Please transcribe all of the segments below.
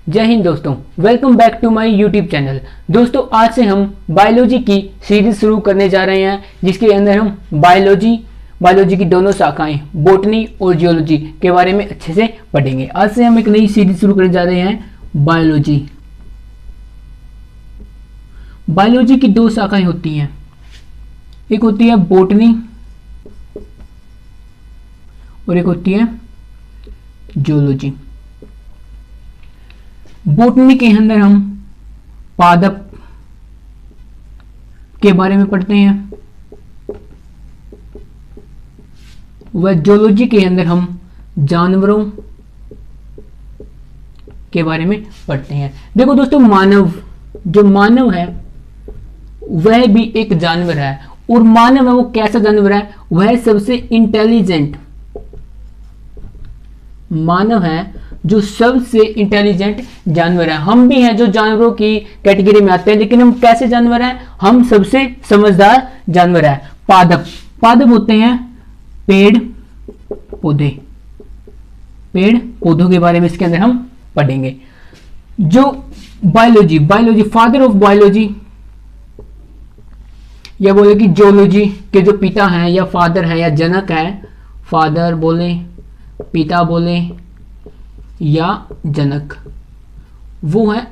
जय हिंद दोस्तों, welcome back to my YouTube channel. दोस्तों आज से हम बायोलॉजी की सीरीज शुरू करने जा रहे हैं, जिसके अंदर हम बायोलॉजी की दोनों शाखाएं बॉटनी और जियोलॉजी के बारे में अच्छे से पढ़ेंगे। आज से हम एक नई सीरीज शुरू करने जा रहे हैं बायोलॉजी। बायोलॉजी की दो शाखाएं होती हैं, एक होती है बॉटनी और एक होती है जियोलॉजी। बॉटनी के अंदर हम पादप के बारे में पढ़ते हैं, वह जियोलॉजी के अंदर हम जानवरों के बारे में पढ़ते हैं। देखो दोस्तों, मानव है वह भी एक जानवर है, और मानव है वो कैसा जानवर है? वह सबसे इंटेलिजेंट मानव है जो सबसे इंटेलिजेंट जानवर है। हम भी हैं जो जानवरों की कैटेगरी में आते हैं, लेकिन हम कैसे जानवर हैं? हम सबसे समझदार जानवर है। पादप होते हैं पेड़ पौधों के बारे में इसके अंदर हम पढ़ेंगे। जो बायोलॉजी फादर ऑफ बायोलॉजी, या बोले कि जियोलॉजी के जो पिता हैं या फादर हैं या जनक है, फादर बोले, पिता बोले या जनक, वो है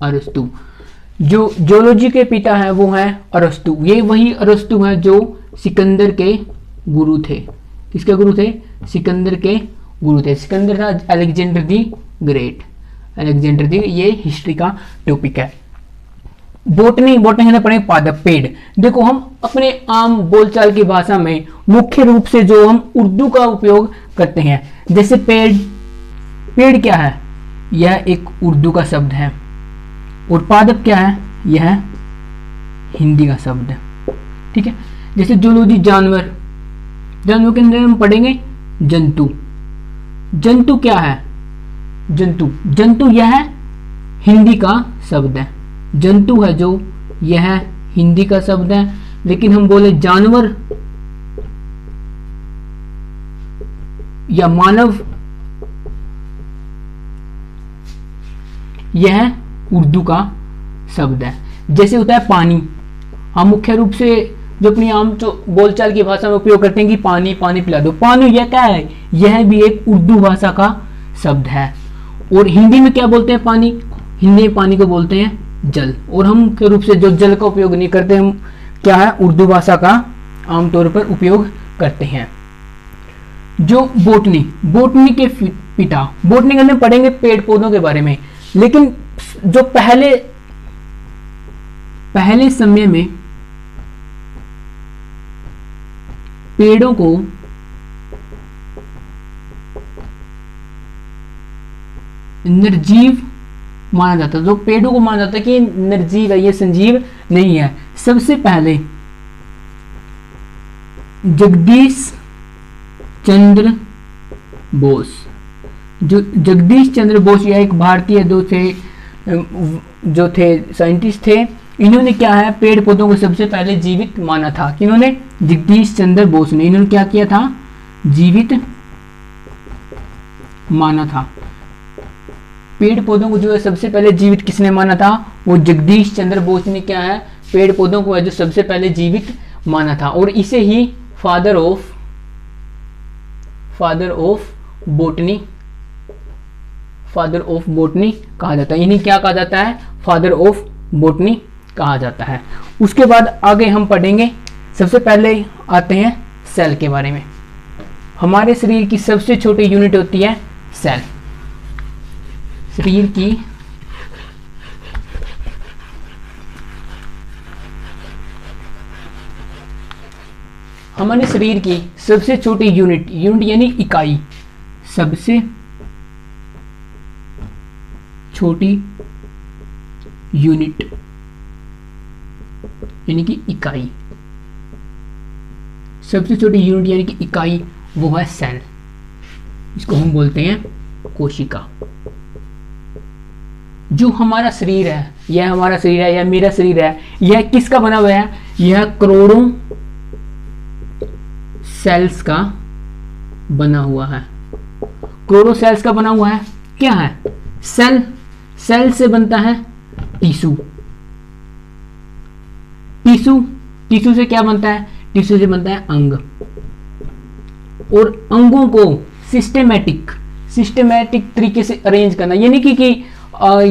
अरस्तु। जो जियोलॉजी के पिता हैं वो है अरस्तु। ये वही अरस्तु हैं जो सिकंदर के गुरु थे। किसके गुरु थे? सिकंदर के गुरु थे। सिकंदर था अलेक्जेंडर दी ग्रेट। ये हिस्ट्री का टॉपिक है। बॉटनी के पढ़े पादप, पेड़। देखो, हम अपने आम बोलचाल की भाषा में मुख्य रूप से जो हम उर्दू का उपयोग करते हैं, जैसे पेड़ क्या है? यह एक उर्दू का शब्द है। और पादप क्या है? यह हिंदी का शब्द है। ठीक है। जैसे जियोलॉजी जानवर के अंदर हम पढ़ेंगे जंतु क्या है? जंतु यह हिंदी का शब्द है। जंतु है जो, यह हिंदी का शब्द है। लेकिन हम बोले जानवर या मानव, यह उर्दू का शब्द है। जैसे होता है पानी, हम मुख्य रूप से जो अपनी आम बोलचाल की भाषा में उपयोग करते हैं कि पानी पिला दो। पानी यह क्या है? यह भी एक उर्दू भाषा का शब्द है। और हिंदी में क्या बोलते हैं पानी? हिंदी में पानी को बोलते हैं जल। और हम मुख्य रूप से जो जल का उपयोग नहीं करते, हम क्या है? उर्दू भाषा का आमतौर पर उपयोग करते हैं। जो बॉटनी के पिता, बॉटनी के अंदर पढ़ेंगे पेड़ पौधों के बारे में। लेकिन जो पहले समय में पेड़ों को निर्जीव माना जाता है। जो पेड़ों को माना जाता है कि निर्जीव है, ये संजीव नहीं है। सबसे पहले जगदीश चंद्र बोस यह एक भारतीय जो थे साइंटिस्ट थे। इन्होंने क्या है? पेड़ पौधों को सबसे पहले जीवित माना था। किन्होंने? जगदीश चंद्र बोस ने। इन्होंने क्या किया था? जीवित माना था। पेड़ पौधों को जो है सबसे पहले जीवित किसने माना था? वो जगदीश चंद्र बोस ने क्या है? पेड़ पौधों को है जो सबसे पहले जीवित माना था। और इसे ही फादर ऑफ बॉटनी कहा जाता है। इन्हें क्या कहा जाता है? फादर ऑफ बॉटनी कहा जाता है। उसके बाद आगे हम पढ़ेंगे, सबसे पहले आते हैं सेल के बारे में। हमारे शरीर की सबसे छोटी यूनिट होती है सेल। शरीर की हमारे शरीर की सबसे छोटी यूनिट यानी इकाई, सबसे छोटी यूनिट यानी कि इकाई, सबसे छोटी यूनिट यानी कि इकाई, वो है सेल। इसको हम बोलते हैं कोशिका। जो हमारा शरीर है, यह हमारा शरीर है, यह मेरा शरीर है, यह किसका बना हुआ है? यह करोड़ों सेल्स का बना हुआ है। करोड़ों सेल्स का बना हुआ है। क्या है? सेल। सेल से बनता है टिश्यू। टिश्यू टिश्यू से क्या बनता है? टिश्यू से बनता है अंग। और अंगों को सिस्टेमेटिक तरीके से अरेंज करना, ये नहीं कि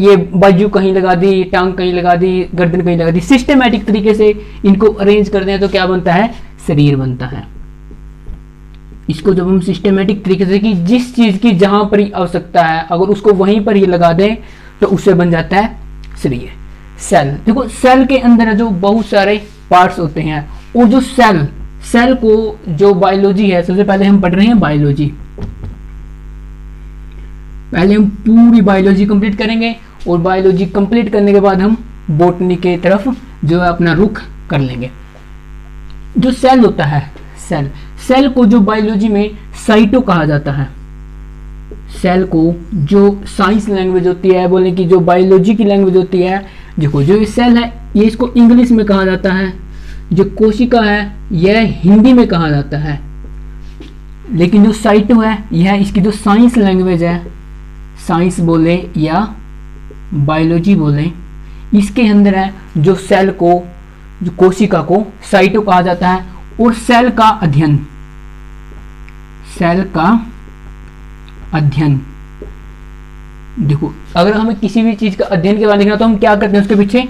ये बाजू कहीं लगा दी, टांग कहीं लगा दी, गर्दन कहीं लगा दी, सिस्टेमेटिक तरीके से इनको अरेंज करते हैं तो क्या बनता है? शरीर बनता है। इसको जब हम सिस्टेमेटिक तरीके से, कि जिस चीज की जहां पर ही आवश्यकता है अगर उसको वहीं पर ही लगा दें तो उससे बन जाता है शरीर। सेल, देखो सेल के अंदर जो बहुत सारे पार्ट्स होते हैं, और जो सेल को जो बायोलॉजी है, सबसे पहले हम पढ़ रहे हैं बायोलॉजी। पहले हम पूरी बायोलॉजी कंप्लीट करेंगे और बायोलॉजी कंप्लीट करने के बाद हम बॉटनी के तरफ जो है अपना रुख कर लेंगे। जो सेल होता है, सेल को जो बायोलॉजी में साइटो कहा जाता है। सेल को जो साइंस लैंग्वेज होती है, बोले कि जो बायोलॉजी की लैंग्वेज होती है, देखो जो ये सेल है ये इसको इंग्लिश में कहा जाता है, जो कोशिका है यह हिंदी में कहा जाता है, लेकिन जो साइटो है यह इसकी जो साइंस लैंग्वेज है, साइंस बोले या बायोलॉजी बोले, इसके अंदर है जो सेल को, जो कोशिका को साइटो कहा जाता है। और सेल का अध्ययन, देखो अगर हमें किसी भी चीज का अध्ययन के बारे में देखना तो हम क्या करते हैं? उसके पीछे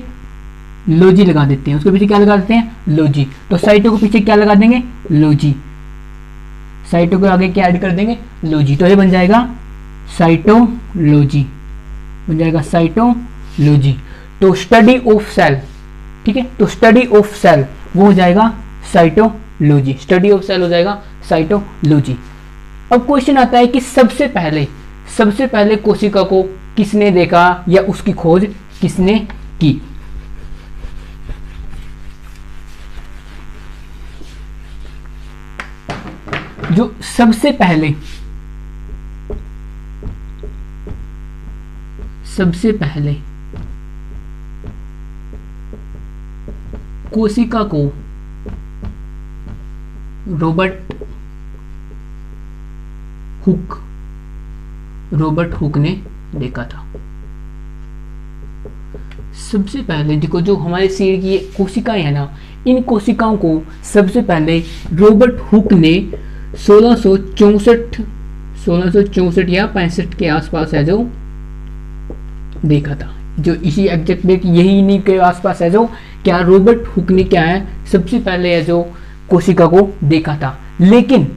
लॉजी लगा देते हैं। उसके पीछे क्या लगा देते हैं? लॉजी। तो साइटो के पीछे क्या लगा देंगे? लॉजी। साइटो के आगे क्या ऐड कर देंगे? लॉजी। तो ये बन जाएगा साइटोलॉजी, बन जाएगा साइटोलॉजी। तो स्टडी ऑफ सेल, ठीक है, तो स्टडी ऑफ सेल वो हो जाएगा साइटोलॉजी। स्टडी ऑफ सेल हो जाएगा साइटोलॉजी। अब क्वेश्चन आता है कि सबसे पहले कोशिका को किसने देखा या उसकी खोज किसने की? जो सबसे पहले कोशिका को रॉबर्ट हुक ने देखा था। सबसे पहले देखो जो हमारे शरीर की कोशिकाएं है ना, इन कोशिकाओं को सबसे पहले रॉबर्ट हुक ने 1664 या 65 के आसपास है जो देखा था। जो इसी एग्जैक्ट डेट यही नहीं के आसपास है जो क्या रॉबर्ट हुक ने क्या है सबसे पहले है जो कोशिका को देखा था। लेकिन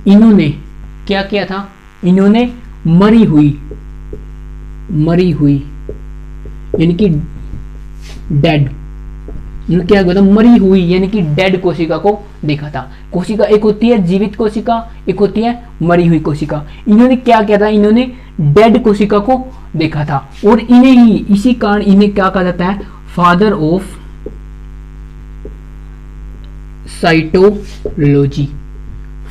इन्होंने क्या किया था? इन्होंने मरी हुई यानी कि डेड, इन्होंने क्या किया था? मरी हुई यानी कि डेड कोशिका को देखा था। कोशिका एक होती है जीवित कोशिका, एक होती है मरी हुई कोशिका। इन्होंने क्या किया था? इन्होंने डेड कोशिका को देखा था। और इन्हें ही इसी कारण इन्हें क्या कहा जाता है? Father of cytology.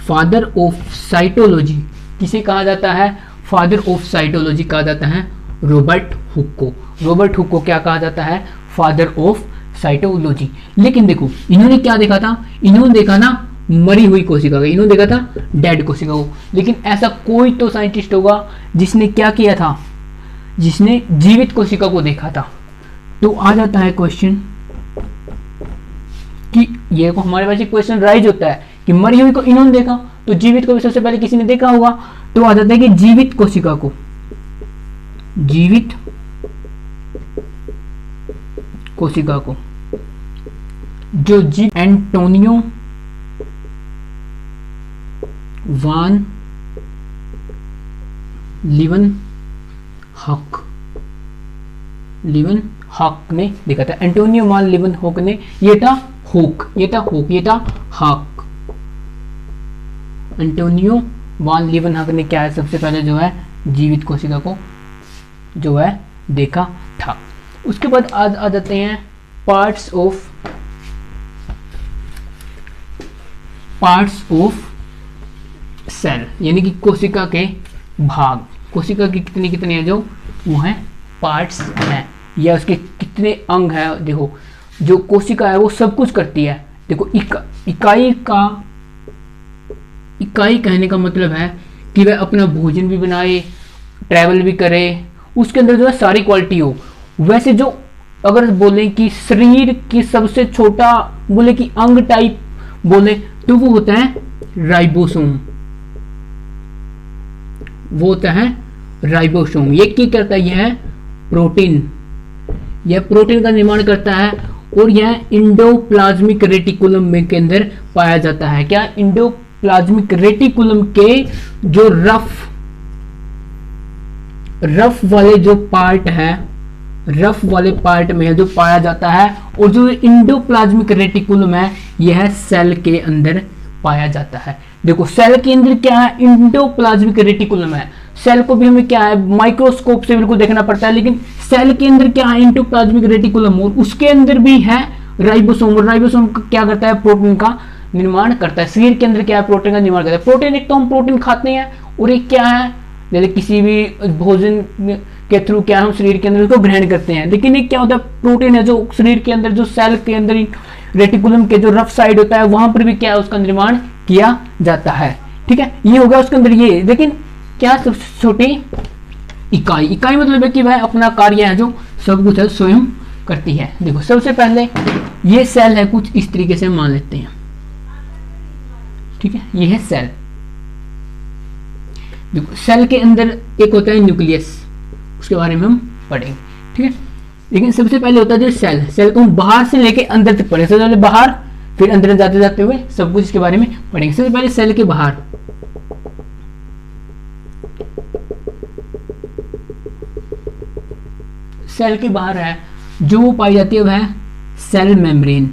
Father of cytology किसे कहा जाता है? फादर ऑफ साइटोलॉजी कहा जाता है रॉबर्ट हुक को। रॉबर्ट हुक को क्या कहा जाता है? Father of cytology. लेकिन देखो इन्होंने क्या देखा था? इन्होंने देखा ना मरी हुई कोशिका को, इन्होंने देखा था डेड कोशिका को। लेकिन ऐसा कोई तो साइंटिस्ट होगा जिसने क्या किया था? जिसने जीवित कोशिका को देखा था। तो आ जाता है क्वेश्चन कि ये को हमारे पास एक क्वेश्चन राइज होता है कि मरी हुई को इन्होंने देखा तो जीवित को भी सबसे पहले किसी ने देखा होगा। तो आ जाता है कि जीवित कोशिका को जो एंटोनियो वान लीवनहॉक ने देखा था। एंटोनियो वान लीवनहॉक ने, ये था हॉक। एंटोनियो वान लीवनहॉक ने क्या है सबसे पहले जो है जीवित कोशिका को जो है देखा था। उसके बाद आ जाते हैं पार्ट्स ऑफ सेल यानी कि कोशिका के भाग। कोशिका की कितने हैं जो वो हैं पार्ट्स हैं या उसके कितने अंग हैं। देखो जो कोशिका है वो सब कुछ करती है। देखो इकाई कहने का मतलब है कि वह अपना भोजन भी बनाए, ट्रैवल भी करे, उसके अंदर जो है सारी क्वालिटी हो। वैसे जो अगर बोले कि शरीर की सबसे छोटा बोले कि अंग टाइप बोले तो वो होता है राइबोसोम, वो होता है राइबोसोम। ये क्या करता है, यह है प्रोटीन, यह प्रोटीन का निर्माण करता है और यह इंडोप्लाज्मिक रेटिकुलम में के अंदर पाया जाता है। क्या, इंडोप्लाज्मिक रेटिकुलम के जो रफ वाले जो पार्ट है, रफ वाले पार्ट में जो पाया जाता है, और जो इंडोप्लाज्मिक रेटिकुलम है यह सेल के अंदर पाया जाता है। देखो सेल के अंदर क्या है, इंडोप्लाज्मिक रेटिकुलम है। सेल को भी हमें क्या है माइक्रोस्कोप से बिल्कुल देखना पड़ता है, लेकिन सेल के अंदर क्या है, इंडोप्लाज्मिक रेटिकुलम, और उसके अंदर भी है राइबोसोम। और राइबोसोम क्या करता है, प्रोटीन का निर्माण करता है। शरीर के अंदर क्या है, प्रोटीन का निर्माण करता है। प्रोटीन एक तो हम प्रोटीन खाते हैं, और एक क्या है, जैसे किसी भी भोजन के थ्रू क्या हम शरीर के अंदर उसको ग्रहण करते हैं। लेकिन एक क्या होता है, प्रोटीन है जो शरीर के अंदर, जो सेल के अंदर रेटिकुलम के जो रफ साइड होता है वहां पर भी क्या है उसका निर्माण किया जाता है। ठीक है, ये होगा उसके अंदर ये। लेकिन क्या, सबसे छोटी इकाई, इकाई मतलब है कि वह अपना कार्य है जो सब कुछ है स्वयं करती है। देखो सबसे पहले ये सेल है, कुछ इस तरीके से मान लेते हैं। ठीक है, ये है सेल। देखो सेल के अंदर एक होता है न्यूक्लियस, उसके बारे में हम पढ़ेंगे। ठीक है, लेकिन सबसे पहले होता है जो सेल, सेल को हम बाहर से लेके अंदर तक पढ़ेंगे। सबसे पहले बाहर, फिर अंदर जाते जाते हुए सब कुछ इसके बारे में पढ़ेंगे। सबसे पहले सेल के बाहर, सेल के बाहर है जो वो पाई जाती है वह है सेल मेम्ब्रेन।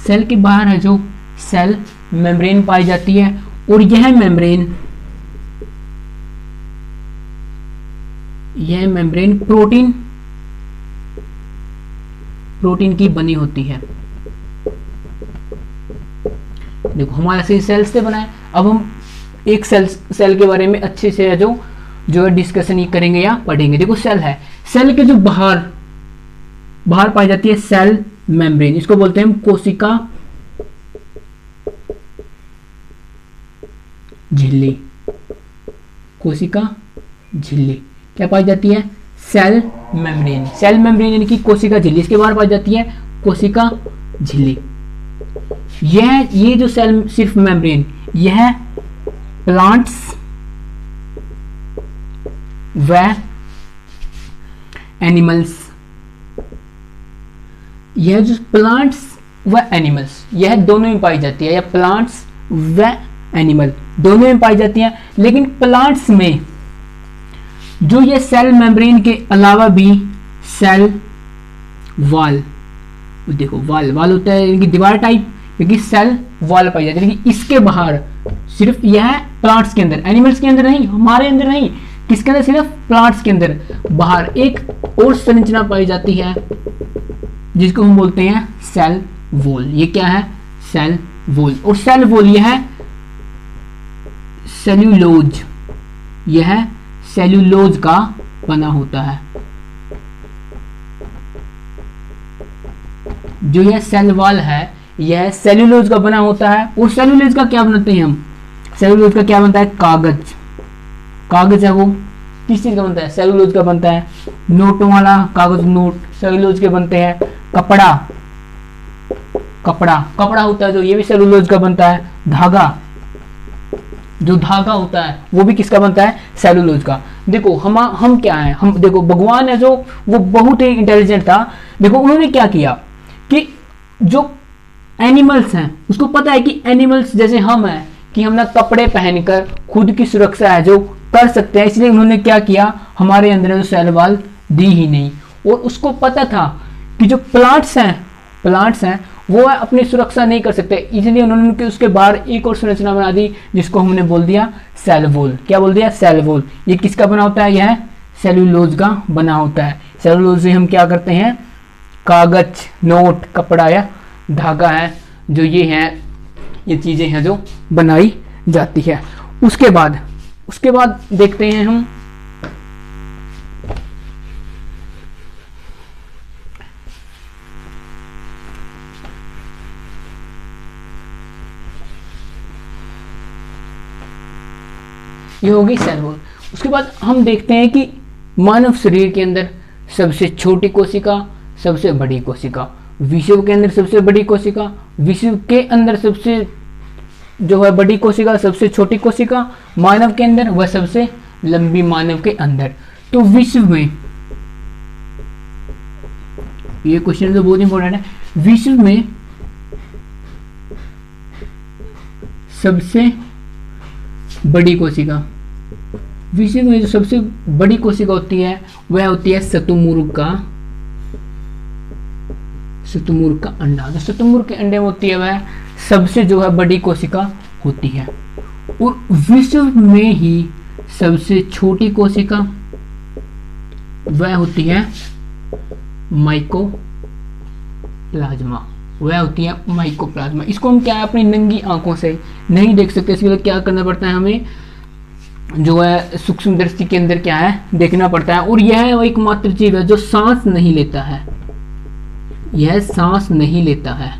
सेल के बाहर है जो सेल मेम्ब्रेन पाई जाती है, और यह मेम्ब्रेन प्रोटीन की बनी होती है। देखो हमारा शरीर सेल से बना है। अब हम एक सेल के बारे में अच्छे से जो है डिस्कशन ही करेंगे या पढ़ेंगे। देखो सेल है, सेल के जो बाहर पाई जाती है सेल मेम्ब्रेन, इसको बोलते हैं हम कोशिका झिल्ली। कोशिका झिल्ली क्या पाई जाती है, सेल मेम्ब्रेन। सेल मेम्ब्रेन यानी कि कोशिका झिल्ली, इसके बाहर पाई जाती है कोशिका झिल्ली। ये जो सेल सिर्फ मेम्ब्रेन, यह प्लांट्स व एनिमल्स, यह जो प्लांट्स व एनिमल्स यह दोनों में पाई जाती है, या प्लांट्स व एनिमल दोनों में पाई जाती हैं। लेकिन प्लांट्स में जो ये सेल मेम्ब्रेन के अलावा भी सेल वॉल, देखो वॉल होता है इनकी दीवार टाइप, क्योंकि सेल वॉल पाई जाती है। लेकिन इसके बाहर सिर्फ यह प्लांट्स के अंदर, एनिमल्स के अंदर नहीं, हमारे अंदर नहीं, किसके अंदर, सिर्फ प्लांट्स के अंदर बाहर एक और संरचना पाई जाती है जिसको हम बोलते हैं सेल वॉल। ये क्या है, सेल वॉल। और सेल वॉल यह है सेल्यूलोज, यह सेल्यूलोज का बना होता है। जो यह सेल वॉल है यह सेल्यूलोज का बना होता है। और सेल्यूलोज का क्या बनाते हैं हम, सेल्यूलोज का क्या बनता है, कागज है वो किस चीज का बनता है, सेल्यूलोज का बनता है। नोटों वाला कागज, नोट सेल्यूलोज के बनते हैं। कपड़ा होता है जो, ये भी सेल्यूलोज का बनता है। जो धागा होता है वो भी किसका बनता है, सेल्यूलोज का। देखो हम क्या है, हम देखो भगवान है जो वो बहुत ही इंटेलिजेंट था। देखो उन्होंने क्या किया कि जो एनिमल्स हैं उसको पता है कि एनिमल्स जैसे हम हैं कि हम ना कपड़े पहनकर खुद की सुरक्षा है जो कर सकते हैं, इसलिए उन्होंने क्या किया, हमारे अंदर जो सेल वॉल दी ही नहीं। और उसको पता था कि जो प्लांट्स हैं वो अपनी सुरक्षा नहीं कर सकते, इसलिए उन्होंने उसके बाहर एक और संरचना बना दी जिसको हमने बोल दिया सेल वॉल। क्या बोल दिया, सेल वॉल। ये किसका बना होता है, यह सेल्यूलोज का बना होता है। सेल्यूलोज से हम क्या करते हैं, कागज, नोट, कपड़ा या धागा है जो ये चीजें हैं जो बनाई जाती है। उसके बाद देखते हैं हम ये होगी सेल वॉल। उसके बाद हम देखते हैं कि मानव शरीर के अंदर सबसे छोटी कोशिका, सबसे बड़ी कोशिका, विश्व के अंदर सबसे बड़ी कोशिका, विश्व के अंदर सबसे जो है बड़ी कोशिका, सबसे छोटी कोशिका, मानव के अंदर वह सबसे लंबी मानव के अंदर। तो विश्व में, ये क्वेश्चन तो बहुत इंपॉर्टेंट है, विश्व में सबसे बड़ी कोशिका, विश्व में जो सबसे बड़ी कोशिका होती है वह होती है शतुमुर्ग का अंडा। जो शतुमुर्ग के अंडे में होती है वह सबसे जो है बड़ी कोशिका होती है। और विश्व में ही सबसे छोटी कोशिका वह होती है माइकोप्लाज्मा, वह होती है माइकोप्लाज्मा। इसको हम क्या है अपनी नंगी आंखों से नहीं देख सकते, इसके लिए क्या करना पड़ता है, हमें जो है सूक्ष्म दृष्टि के अंदर क्या है देखना पड़ता है। और यह वो एकमात्र जीव है जो सांस नहीं लेता है, यह सांस नहीं लेता है।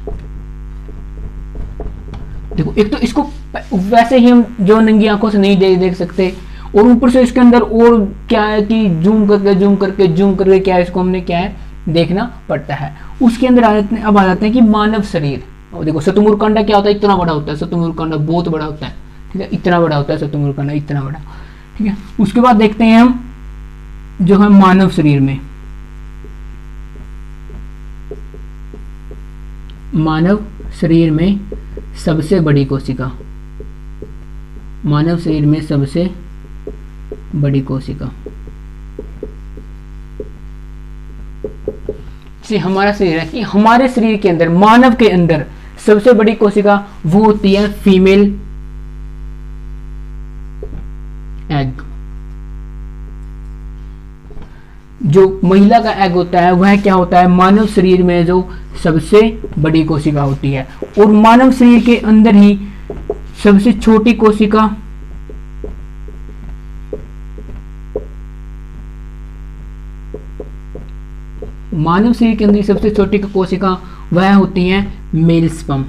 देखो एक तो इसको वैसे ही हम जो नंगी आंखों से नहीं देख सकते, और ऊपर से इसके अंदर और क्या है कि जूम करके क्या है इसको हमने क्या है देखना पड़ता है। उसके अंदर अब आ जाते हैं कि मानव शरीर। और देखो शतुमुर्ग का अंडा क्या होता है, इतना बड़ा होता है, शतुमुर्ग का अंडा बहुत बड़ा होता है, ठीक है, इतना बड़ा होता है शतुमुर्ग का अंडा, इतना बड़ा, ठीक है। उसके बाद देखते हैं हम जो है मानव शरीर में, मानव शरीर में सबसे बड़ी कोशिका, मानव शरीर में सबसे बड़ी कोशिका से हमारा शरीर है कि हमारे शरीर के अंदर, मानव के अंदर सबसे बड़ी कोशिका वो होती है फीमेल एग। जो महिला का एग होता है वह क्या होता है, मानव शरीर में जो सबसे बड़ी कोशिका होती है। और मानव शरीर के अंदर ही सबसे छोटी कोशिका मानव शरीर के अंदर सबसे छोटी कोशिका वह होती है मेल स्पर्म,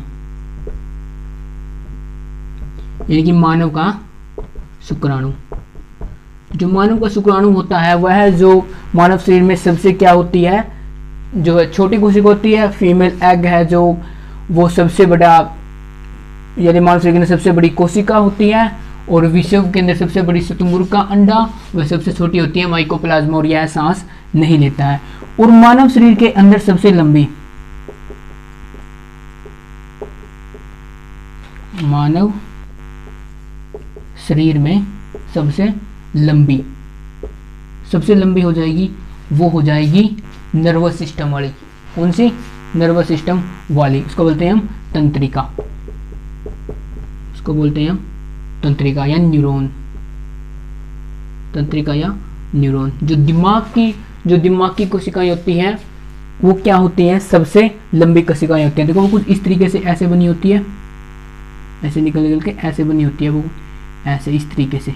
यानी कि मानव का शुक्राणु। जो मानव का शुक्राणु होता है वह जो मानव शरीर में सबसे क्या होती है, जो है छोटी कोशिका होती है, फीमेल एग है जो वो सबसे बड़ा, यानी मानव शरीर के अंदर सबसे बड़ी कोशिका होती है। और विश्व के अंदर सबसे बड़ी शतुमुर्ग का अंडा वह सबसे छोटी होती है माइकोप्लाज्मा, और यह सांस नहीं लेता है। और मानव शरीर के अंदर सबसे लंबी, मानव शरीर में सबसे लंबी हो जाएगी, वो हो जाएगी नर्वस सिस्टम वाली। कौन सी? नर्वस सिस्टम वाली। इसको बोलते हैं हम तंत्रिका, इसको बोलते हैं हम तंत्रिका या न्यूरॉन, तंत्रिका या न्यूरॉन। जो दिमाग की कोशिकाएं होती हैं वो क्या होती हैं, सबसे लंबी कोशिकाएं होती हैं। देखो वो कुछ इस तरीके से ऐसे बनी होती है, ऐसे निकल के ऐसे बनी होती है, वो ऐसे इस तरीके से,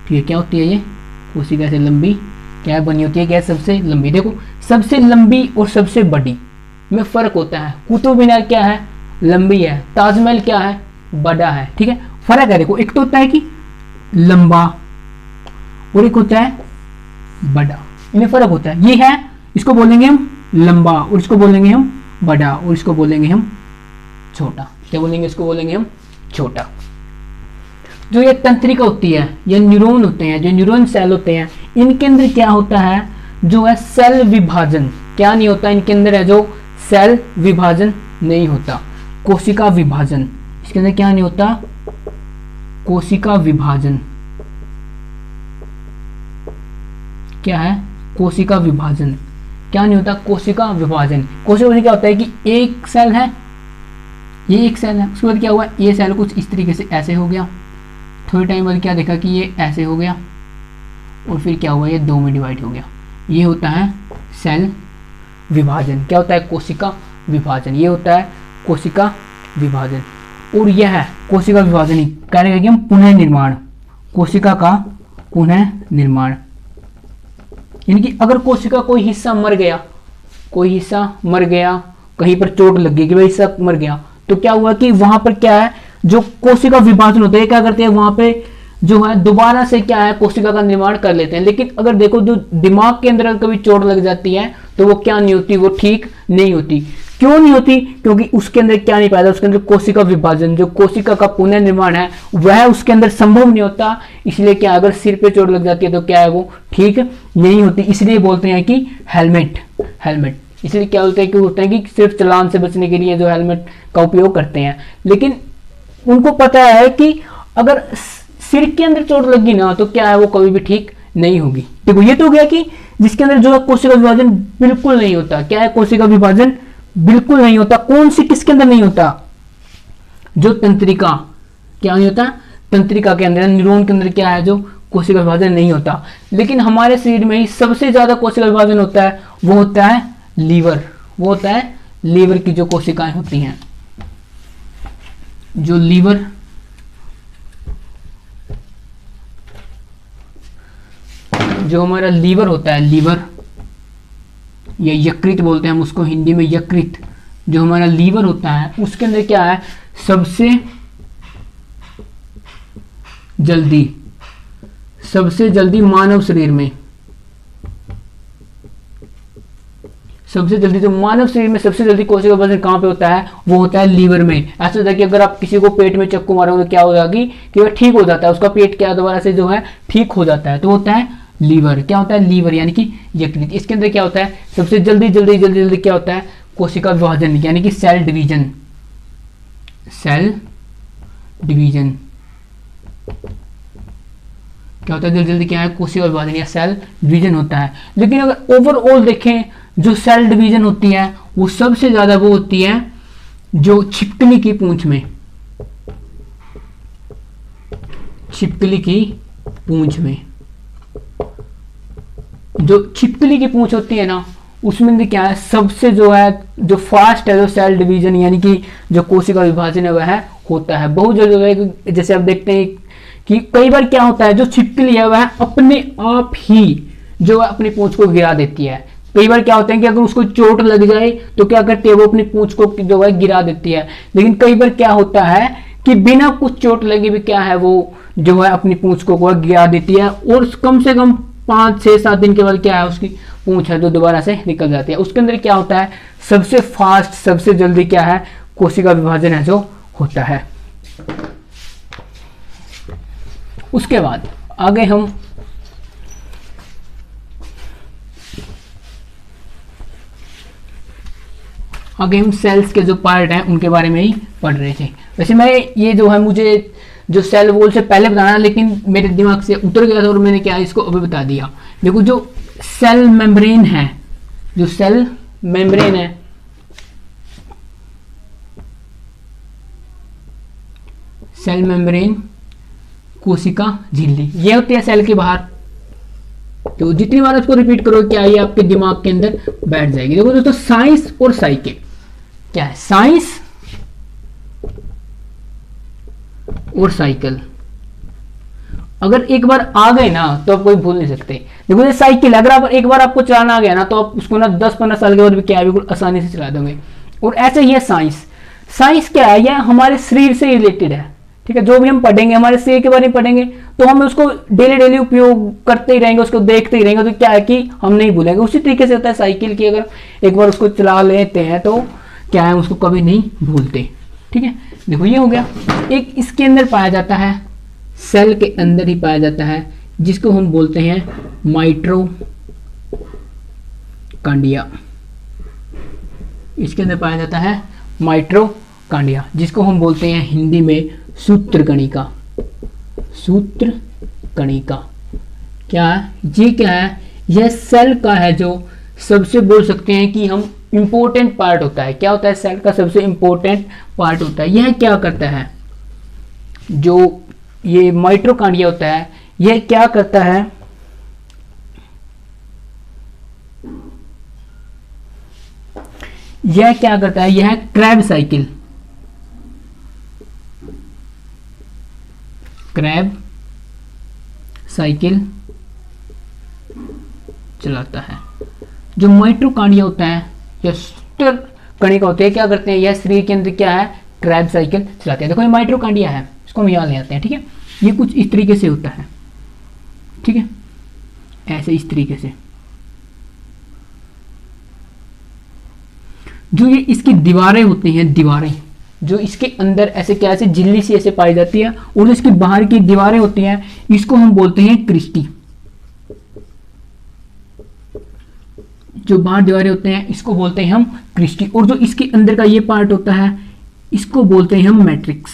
ठीक है। क्या होती है ये कोशिका ऐसे लंबी क्या बनी होती है, क्या सबसे लंबी। देखो सबसे लंबी और सबसे बड़ी में फर्क होता है। कुतुब मीनार क्या है, लंबी है। ताजमहल क्या है, बड़ा है, ठीक है। फर्क है, देखो एक तो होता है कि लंबा और एक होता है बड़ा, इनमें फर्क होता है। ये है, इसको बोलेंगे हम लंबा, और इसको बोलेंगे हम बड़ा, और इसको बोलेंगे हम छोटा। क्या बोलेंगे, इसको बोलेंगे हम छोटा। जो ये तंत्रिका होती है, ये न्यूरॉन होते हैं, जो न्यूरॉन सेल होते हैं, इनके अंदर क्या होता है, जो है सेल विभाजन क्या नहीं होता इनके अंदर, है जो सेल विभाजन नहीं होता, कोशिका विभाजन। इसके अंदर क्या नहीं होता, कोशिका विभाजन। क्या है, कोशिका विभाजन। क्या नहीं होता, कोशिका विभाजन। कोशिका विभाजन क्या होता है कि एक सेल है, ये एक सेल है, उसके बाद क्या हुआ, ये सेल कुछ इस तरीके से ऐसे हो गया, थोड़े टाइम बाद क्या देखा कि ये ऐसे हो गया, और फिर क्या हुआ, ये दो में डिवाइड हो गया। ये होता है सेल विभाजन। क्या होता है, कोशिका विभाजन। ये होता है कोशिका विभाजन। और यह है कोशिका विभाजन ही कह रहे हैं कि हम पुनः निर्माण, कोशिका का पुनः निर्माण। यानी कि अगर कोशिका कोई हिस्सा मर गया, कहीं पर चोट लग गई कि भाई हिस्सा मर गया, तो क्या हुआ कि वहां पर क्या है, जो कोशिका विभाजन होता है क्या करते हैं, वहां पे जो है दोबारा से क्या है कोशिका का निर्माण कर लेते हैं। लेकिन अगर देखो जो दिमाग के अंदर कभी चोट लग जाती है तो वो क्या नहीं होती, वो ठीक नहीं होती। क्यों नहीं होती? क्योंकि उसके अंदर क्या नहीं पाया, उसके अंदर कोशिका विभाजन, जो कोशिका का पुनर्निर्माण है वह उसके अंदर संभव नहीं होता। इसलिए क्या, अगर सिर पे चोट लग जाती है तो क्या है, वो ठीक नहीं होती। इसलिए बोलते हैं कि हेलमेट, हेलमेट इसलिए क्या होता है कि होता है कि सिर्फ चालान से बचने के लिए जो हेलमेट का उपयोग करते हैं। लेकिन उनको पता है कि अगर सिर के अंदर चोट लगी ना तो क्या है, वो कभी भी ठीक नहीं होगी। देखो ये तो हो गया कि जिसके अंदर जो है कोशिका विभाजन बिल्कुल नहीं होता। क्या है, कोशिका विभाजन बिल्कुल नहीं होता। कौन सी, किसके अंदर नहीं होता? जो तंत्रिका, क्या नहीं होता, तंत्रिका के अंदर, न्यूरॉन के अंदर क्या है, जो कोशिका विभाजन नहीं होता। लेकिन हमारे शरीर में ही सबसे ज्यादा कोशिका विभाजन होता है, वो होता है लीवर, वो होता है लीवर की जो कोशिकाएं होती हैं, जो लीवर, जो हमारा लीवर होता है, लीवर या यकृत बोलते हैं हम उसको हिंदी में, यकृत, जो हमारा लीवर होता है उसके अंदर क्या है, सबसे जल्दी मानव शरीर में, सबसे जल्दी जो मानव शरीर में सबसे जल्दी कोशिका विभाजन कहां पे होता है, वो होता है लीवर में। ऐसा होता है कि अगर आप किसी को पेट में चाकू मारोगे तो क्या हो जाएगी कि वह ठीक हो जाता है, उसका पेट क्या दोबारा से जो है ठीक हो जाता है, तो होता है लीवर। क्या होता है, लीवर यानी कि यकृत। इसके अंदर क्या होता है, सबसे जल्दी क्या होता है, कोशिका विभाजन यानी कि सेल डिवीजन, सेल डिवीजन क्या होता है, जल्दी क्या है, कोशिका विभाजन या सेल डिवीजन होता है। लेकिन अगर ओवरऑल देखें, जो सेल डिवीजन होती है वो सबसे ज्यादा वो होती है जो छिपकली की पूंछ में, छिपकली की पूंछ में, जो छिपकली की पूंछ होती है ना, उसमें क्या है, सबसे जो है, जो फास्ट है, जो सेल डिवीजन यानी कि जो कोशिका विभाजन है वह होता है बहुत जल्दी। जैसे आप देखते हैं कि कई बार क्या होता है, जो छिपकली है वह अपने आप ही जो है अपनी पूंछ को गिरा देती है। कई बार क्या होता है कि अगर उसको चोट लग जाए तो क्या करती है, वो अपनी पूंछ को जो है गिरा देती है। लेकिन कई बार क्या होता है कि बिना कुछ चोट लगे भी क्या है, वो जो है अपनी पूंछ को गिरा देती है और कम से कम 5, 6, 7 दिन के बाद क्या है, उसकी पूंछ है जो दोबारा से निकल जाती है। उसके अंदर क्या होता है, सबसे फास्ट, सबसे जल्दी क्या है, कोशिका विभाजन है जो होता है। उसके बाद आगे हम सेल्स के जो पार्ट हैं उनके बारे में ही पढ़ रहे थे। वैसे मैं ये जो है, मुझे जो सेल वॉल से पहले बताना, लेकिन मेरे दिमाग से उतर गया था और मैंने क्या इसको अभी बता दिया। देखो जो सेल मेम्ब्रेन है, जो सेल मेम्ब्रेन है, सेल मेम्ब्रेन, कोशिका झिल्ली, ये होती है सेल के बाहर। तो जितनी बार इसको रिपीट करो क्या ये आपके दिमाग के अंदर बैठ जाएगी। देखो दोस्तों, साइंस और साइकिल क्या है, साइंस और साइकिल अगर एक बार आ गए ना तो आप कोई भूल नहीं सकते। देखो ये साइकिल, अगर आप एक बार आपको चलाना आ गया ना तो आप उसको ना 10-15 साल के बाद भी क्या है, बिल्कुल आसानी से चला दोगे। और ऐसे ही है साइंस। साइंस क्या है, यह हमारे शरीर से रिलेटेड है, ठीक है। जो भी हम पढ़ेंगे हमारे शरीर के बारे में पढ़ेंगे तो हम उसको डेली उपयोग करते ही रहेंगे, उसको देखते ही रहेंगे, तो क्या है कि हम नहीं भूलेंगे। उसी तरीके से होता है साइकिल की, अगर एक बार उसको चला लेते हैं तो क्या है, उसको कभी नहीं भूलते, ठीक है। देखो ये हो गया। एक इसके अंदर पाया जाता है, सेल के अंदर ही पाया जाता है, जिसको हम बोलते हैं माइटोकांड्रिया। इसके अंदर पाया जाता है माइटोकांड्रिया, जिसको हम बोलते हैं हिंदी में सूत्रकणिका। सूत्रकणिका क्या है, ये क्या है, यह सेल का है जो सबसे बोल सकते हैं कि हम इंपॉर्टेंट पार्ट होता है। क्या होता है, सेल का सबसे इंपॉर्टेंट पार्ट होता है। यह क्या करता है, जो ये माइटोकांड्रिया होता है, यह क्या करता है, यह क्या करता है, यह क्रेब साइकिल, क्रेब साइकिल चलाता है। जो माइटोकांड्रिया होता है या सूत्रकणिका होते हैं, क्या करते हैं, यह शरीर के अंदर क्या है, क्रेब साइकिल चलाते हैं। देखो ये माइटोकांड्रिया है, इसको हम यहाँ ले आते हैं, ठीक है। ये कुछ इस तरीके से होता है, ठीक है, ऐसे इस तरीके से। जो ये इसकी दीवारें होती हैं, दीवारें जो इसके अंदर ऐसे क्या ऐसे झिल्ली सी ऐसे पाई जाती है, और जो इसकी बाहर की दीवारें होती हैं इसको हम बोलते हैं क्रिस्टी। जो बाहर दीवारें होते हैं इसको बोलते हैं हम क्रिस्टी, और जो इसके अंदर का ये पार्ट होता है इसको बोलते हैं हम मैट्रिक्स,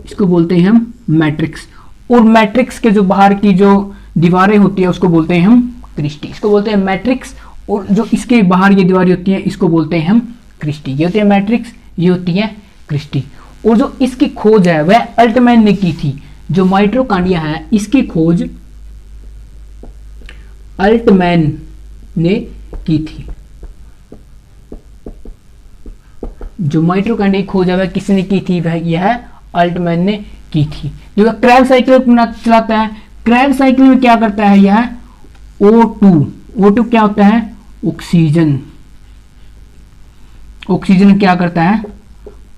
इसको बोलते हैं हम मैट्रिक्स। और मैट्रिक्स के जो बाहर की जो दीवारें होती है उसको बोलते हैं हम क्रिस्टी, इसको बोलते हैं मैट्रिक्स। और जो इसके बाहर ये दीवारें होती हैं इसको बोलते हैं हम क्रिस्टी। ये होती है मैट्रिक्स, ये होती है क्रिस्टी। और जो इसकी खोज है वह अल्टमैन ने की थी। जो माइटोकॉन्ड्रिया है इसकी खोज अल्टमैन ने की थी। जो माइटोकॉन्ड्रिया की खोज है वह किसने की थी, वह यह अल्टमैन ने की थी। जो क्रैब साइकिल चलाता है, क्रैब साइकिल में क्या करता है यह O2 क्या होता है, ऑक्सीजन। ऑक्सीजन क्या करता है,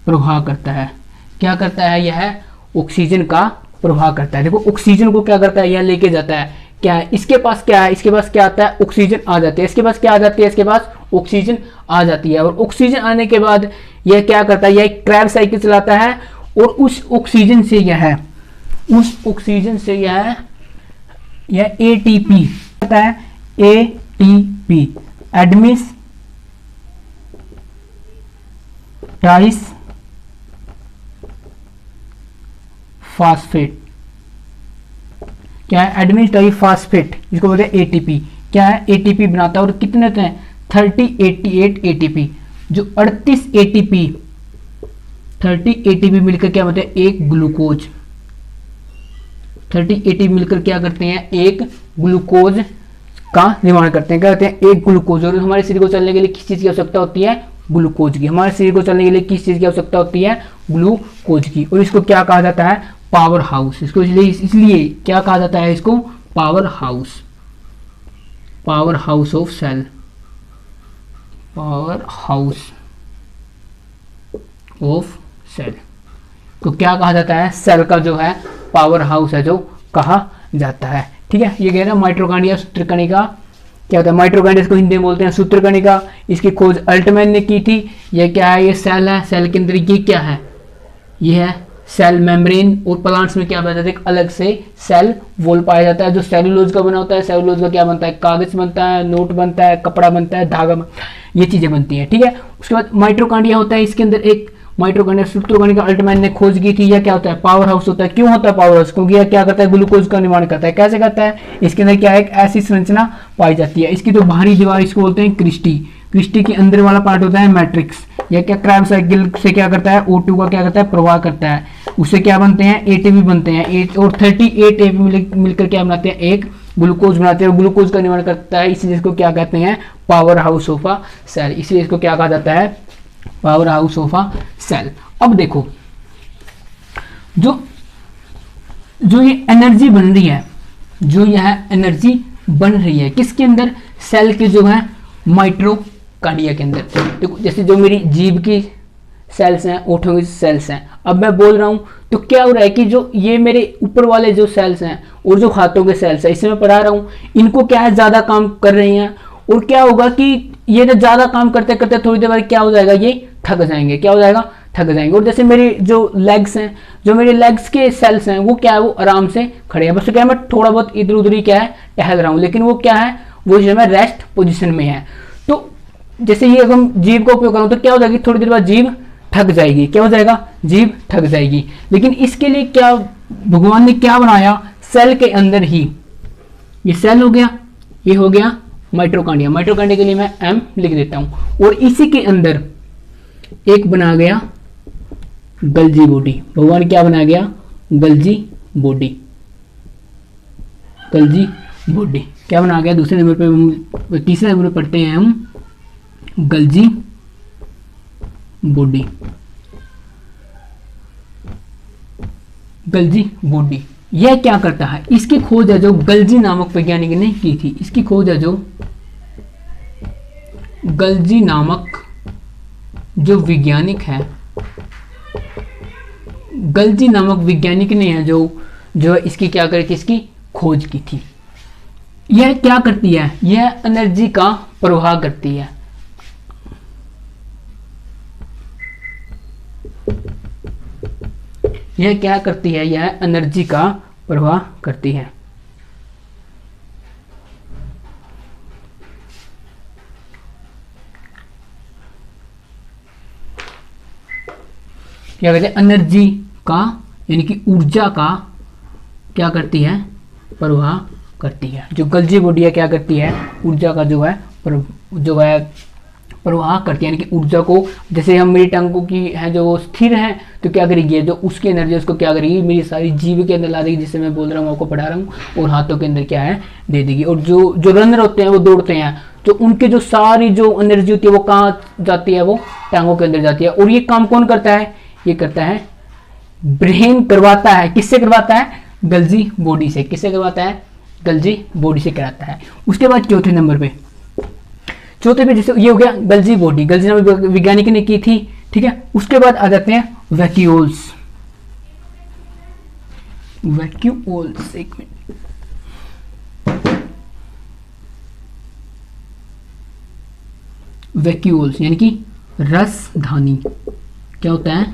प्रवाह करता है। क्या करता है यह, ऑक्सीजन का प्रवाह करता है। देखो ऑक्सीजन को क्या करता है, यह लेके जाता है। क्या है इसके पास, क्या है इसके पास, क्या आता है, ऑक्सीजन आ जाती है। इसके पास क्या आ जाती है, इसके पास ऑक्सीजन आ जाती है। और ऑक्सीजन आने के बाद यह क्या करता है, यह क्रैब साइकिल चलाता है। और उस ऑक्सीजन से यह एटीपी आता है, एटीपी एडमिस टाइस फास्फेट। क्या है, एडमिस टाइस फास्फेट, जिसको बोलते हैं एटीपी। क्या है, एटीपी बनाता है। और कितने होते हैं, 3088 एटीपी। जो 38 एटीपी मिलकर क्या होते हैं, एक ग्लूकोज। 30 एटीपी मिलकर क्या करते हैं, एक ग्लूकोज का निर्माण करते हैं। क्या कहते हैं, एक ग्लूकोज। और हमारे शरीर को चलने के लिए किस चीज की आवश्यकता होती है, ग्लूकोज की। हमारे शरीर को चलने के लिए किस चीज की आवश्यकता होती है, ग्लूकोज की। और इसको क्या कहा जाता है, पावर हाउस। इसको इसलिए क्या कहा जाता है, इसको power house, power house of cell, power house of cell. तो क्या कहा जाता है, सेल का जो है पावर हाउस है जो कहा जाता है। ठीक है, ये कह रहा है माइटोकॉन्ड्रिया सूत्रकणिका। क्या होता है, माइटोकॉन्ड्रिया को हिंदी में बोलते हैं सूत्रकणिका। इसकी खोज अल्टमैन ने की थी। ये क्या है, ये सेल है। सेल के अंदर ये क्या है, ये है सेल मेम्ब्रेन। और प्लांट्स में क्या पाया जाता है, एक अलग से सेल वॉल पाया जाता है जो सेलुलोज का बना होता है। सेलुलोज का क्या बनता है, कागज बनता है, नोट बनता है, कपड़ा बनता है, धागा बनता है, ये चीजें बनती हैं। ठीक है, उसके बाद माइटोकॉन्ड्रिया होता है। इसके अंदर एक माइटोकॉन्ड्रिया सूत्रकणिका अल्टमैन ने खोज की थी। यह क्या होता है, पावर हाउस होता है। क्यों होता है पावर हाउस, क्योंकि यह क्या करता है, ग्लूकोज का निर्माण करता है। कैसे करता है, इसके अंदर क्या है, एक ऐसी संरचना पाई जाती है। इसकी जो बाहरी दीवार इसको बोलते हैं क्रिस्टी। क्रिस्टी के अंदर वाला पार्ट होता है मैट्रिक्स। यह क्या क्रैब साइकिल से क्या करता है, O2 का क्या करता है, प्रवाह करता है। उससे क्या बनते हैं, एटीपी बनते हैं। और 38 एटीपी मिलकर क्या बनाते हैं, एक ग्लूकोज बनाते हैं। और ग्लूकोज का निर्माण करता है, इसलिए इसको क्या कहते हैं, power house of a cell. इसलिए इसको क्या कहा जाता है, power house of a cell. अब देखो जो ये एनर्जी बन रही है, जो यह एनर्जी बन रही है किसके अंदर, सेल के जो है माइटोकॉन्ड्रिया के अंदर। देखो जैसे जो मेरी जीभ की सेल्स हैं, ओठों की सेल्स हैं, अब मैं बोल रहा हूं तो क्या हो रहा है कि जो ये मेरे ऊपर वाले जो सेल्स हैं और जो हाथों के सेल्स हैं, इससे मैं पढ़ा रहा हूं, इनको क्या है, ज्यादा काम कर रही हैं। और क्या होगा कि ये ना ज्यादा काम करते करते थोड़ी देर बाद क्या हो जाएगा, ये थक जाएंगे। क्या हो जाएगा, थक जाएंगे। और जैसे मेरी जो लेग्स हैं, जो मेरे लेग्स के सेल्स हैं, वो क्या है, वो आराम से खड़े हैं। बस क्या है, मैं थोड़ा बहुत इधर उधर ही क्या है टहल रहा हूं, लेकिन वो क्या है, वो जो है रेस्ट पोजीशन में है। तो जैसे ये अगर हम जीभ का उपयोग करूं तो क्या हो जाएगी, थोड़ी देर बाद जीभ थक जाएगी। क्या हो जाएगा, जीभ थक जाएगी। लेकिन इसके लिए क्या भगवान ने क्या बनाया, सेल के अंदर ही, ये सेल हो गया, ये हो गया माइटोकॉन्ड्रिया। माइटोकॉन्ड्रिया के लिए मैं M लिख देता हूं। और इसी के अंदर एक बना गया गल्जी बॉडी। भगवान क्या बना गया, गल्जी बॉडी। गल्जी बॉडी क्या बना गया, दूसरे नंबर पे, तीसरे नंबर पे पढ़ते हैं हम गल्जी बॉडी। गल्जी बॉडी यह क्या करता है, इसकी खोज है जो गल्जी नामक वैज्ञानिक ने की थी। इसकी खोज है जो गल्जी नामक जो वैज्ञानिक है, गल्जी नामक वैज्ञानिक ने है जो इसकी क्या करी थी, इसकी खोज की थी। यह क्या करती है, यह एनर्जी का प्रवाह करती है। यह क्या करती है, यह एनर्जी का प्रवाह करती है। क्या कहते हैं, एनर्जी का यानी कि ऊर्जा का क्या करती है, प्रवाह करती है। जो गल्जी बॉडी है क्या करती है, ऊर्जा का जो है प्रवाह करती है, यानी कि ऊर्जा को, जैसे हम मेरी टांगों की है जो वो स्थिर है, तो क्या करेगी, जो उसकी एनर्जी उसको क्या करेगी, मेरी सारी जीव के अंदर ला देगी, जिससे मैं बोल रहा हूँ आपको पढ़ा रहा हूँ, और हाथों के अंदर क्या है दे देगी। और जो रनर होते हैं वो दौड़ते हैं, तो उनके जो सारी जो एनर्जी होती है वो कहाँ जाती है, वो टांगों के अंदर जाती है। और ये काम कौन करता है, ये करता है ब्रेन करवाता है। किससे करवाता है, गल्जी बॉडी से। किससे करवाता है, गल्जी बॉडी से कराता है। उसके बाद चौथे नंबर पे जैसे ये हो गया गल्जी बॉडी, गल्जी नामक वैज्ञानिक ने की थी, ठीक है। उसके बाद आ जाते हैं वैक्यूल्स। एक मिनट, वैक्यूल्स यानी कि रसधानी। क्या होता है,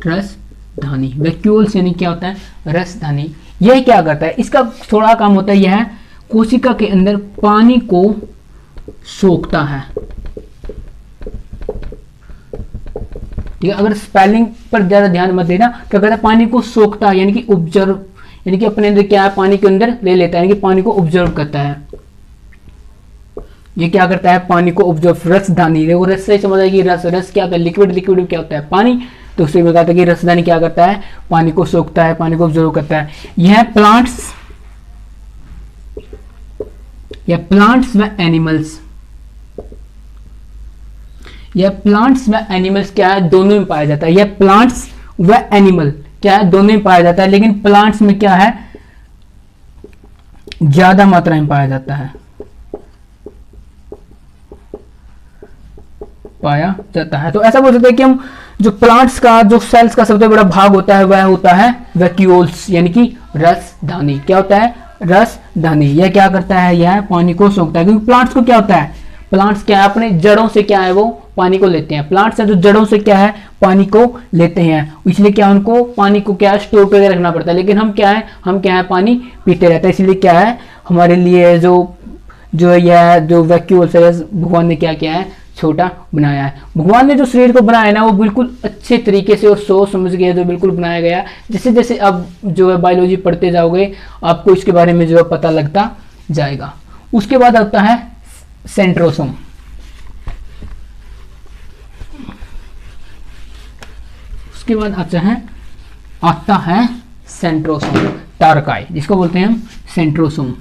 रसधानी। वैक्यूल्स यानी क्या होता है, रसधानी। यह क्या करता है, इसका थोड़ा काम होता है, यह कोशिका के अंदर पानी को सोखता है। ठीक है, अगर स्पेलिंग पर ज्यादा ध्यान मत देना, क्या कहता है, पानी को सोखता है यानी कि ऑब्जर्व, यानी कि अपने अंदर क्या है, पानी के अंदर ले लेता है, यानी कि पानी को ऑब्जर्व करता है। ये क्या करता है, पानी को ऑब्जर्व। रसधानी, देखो रस से समझ आएगी, रस क्या होता है, लिक्विड क्या होता है, पानी। तो उससे बताता है कि रसधानी क्या करता है, पानी को सोखता है, पानी को ऑब्जर्व करता है। यह प्लांट्स व एनिमल्स, यह प्लांट्स व एनिमल्स क्या है, दोनों में पाया जाता है। यह प्लांट्स व एनिमल क्या है, दोनों में पाया जाता है, लेकिन प्लांट्स में क्या है, ज्यादा मात्रा में पाया जाता है, तो ऐसा बोल सकते हैं कि हम जो प्लांट्स का जो सेल्स का सबसे बड़ा भाग होता है वह होता है वैक्यूल्स यानी कि रसधानी। क्या होता है, रसधानी। यह क्या करता है, यह पानी को सोखता है, क्योंकि प्लांट्स को क्या होता है, प्लांट्स क्या है, अपने जड़ों से क्या है, वो पानी को लेते हैं। प्लांट्स है जो जड़ों से क्या है, पानी को लेते हैं, इसलिए क्या उनको पानी को क्या स्टोर करके रखना पड़ता है। लेकिन हम क्या है पानी पीते रहते हैं, इसलिए क्या है हमारे लिए जो यह जो वैक्यूल्स है, भगवान ने क्या किया है, छोटा बनाया है। भगवान ने जो शरीर को बनाया है ना, वो बिल्कुल अच्छे तरीके से और सोच समझ के जो बिल्कुल बनाया गया। जैसे जैसे अब जो है बायोलॉजी पढ़ते जाओगे, आपको इसके बारे में जो है पता लगता जाएगा। उसके बाद आता है सेंट्रोसोम। उसके बाद आता है सेंट्रोसोम, टार्काई, जिसको बोलते हैं हम सेंट्रोसोम।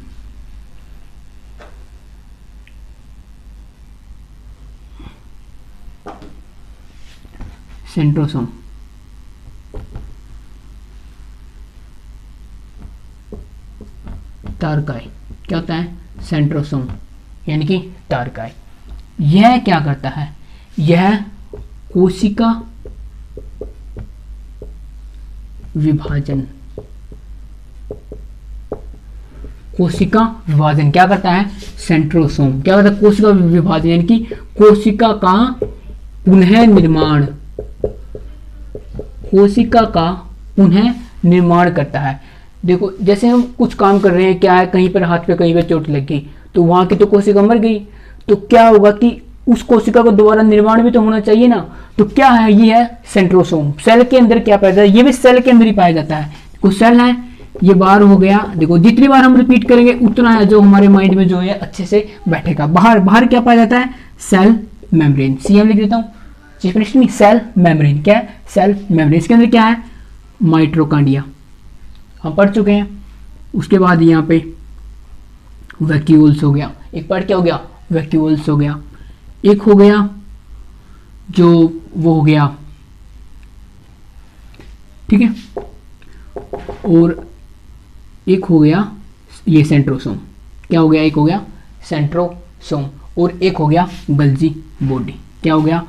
सेंट्रोसोम टार्काई क्या होता है, सेंट्रोसोम यानी कि टार्काई। यह क्या करता है, यह कोशिका विभाजन क्या करता है, सेंट्रोसोम क्या करता है, कोशिका विभाजन यानी कि कोशिका का पुनः निर्माण करता है। देखो जैसे हम कुछ काम कर रहे हैं, क्या है, कहीं पर हाथ पे कहीं पे चोट लग गई, तो वहां की तो कोशिका मर गई, तो क्या होगा कि उस कोशिका को दोबारा निर्माण भी तो होना चाहिए ना। तो क्या है, ये है सेंट्रोसोम। सेल के अंदर क्या पाया जाता है, ये भी सेल के अंदर ही पाया जाता है। कुछ सेल है, ये बाहर हो गया। देखो जितनी बार हम रिपीट करेंगे उतना है जो हमारे माइंड में जो है अच्छे से बैठेगा। बाहर क्या पाया जाता है, सेल मेम्ब्रेन। सीएम लिख देता हूँ, सेल मेम्ब्रेन। क्या है, सेल मेम्ब्रेन। इसके अंदर क्या है, माइटोकॉन्ड्रिया, हम पढ़ चुके हैं। उसके बाद यहाँ पे वैक्यूल्स हो गया, एक पार्ट क्या हो गया, वैक्यूल्स हो गया। एक हो गया जो वो हो गया, ठीक है, और एक हो गया ये सेंट्रोसोम। क्या हो गया, एक हो गया सेंट्रोसोम और एक हो गया गल्जी बॉडी। क्या हो गया,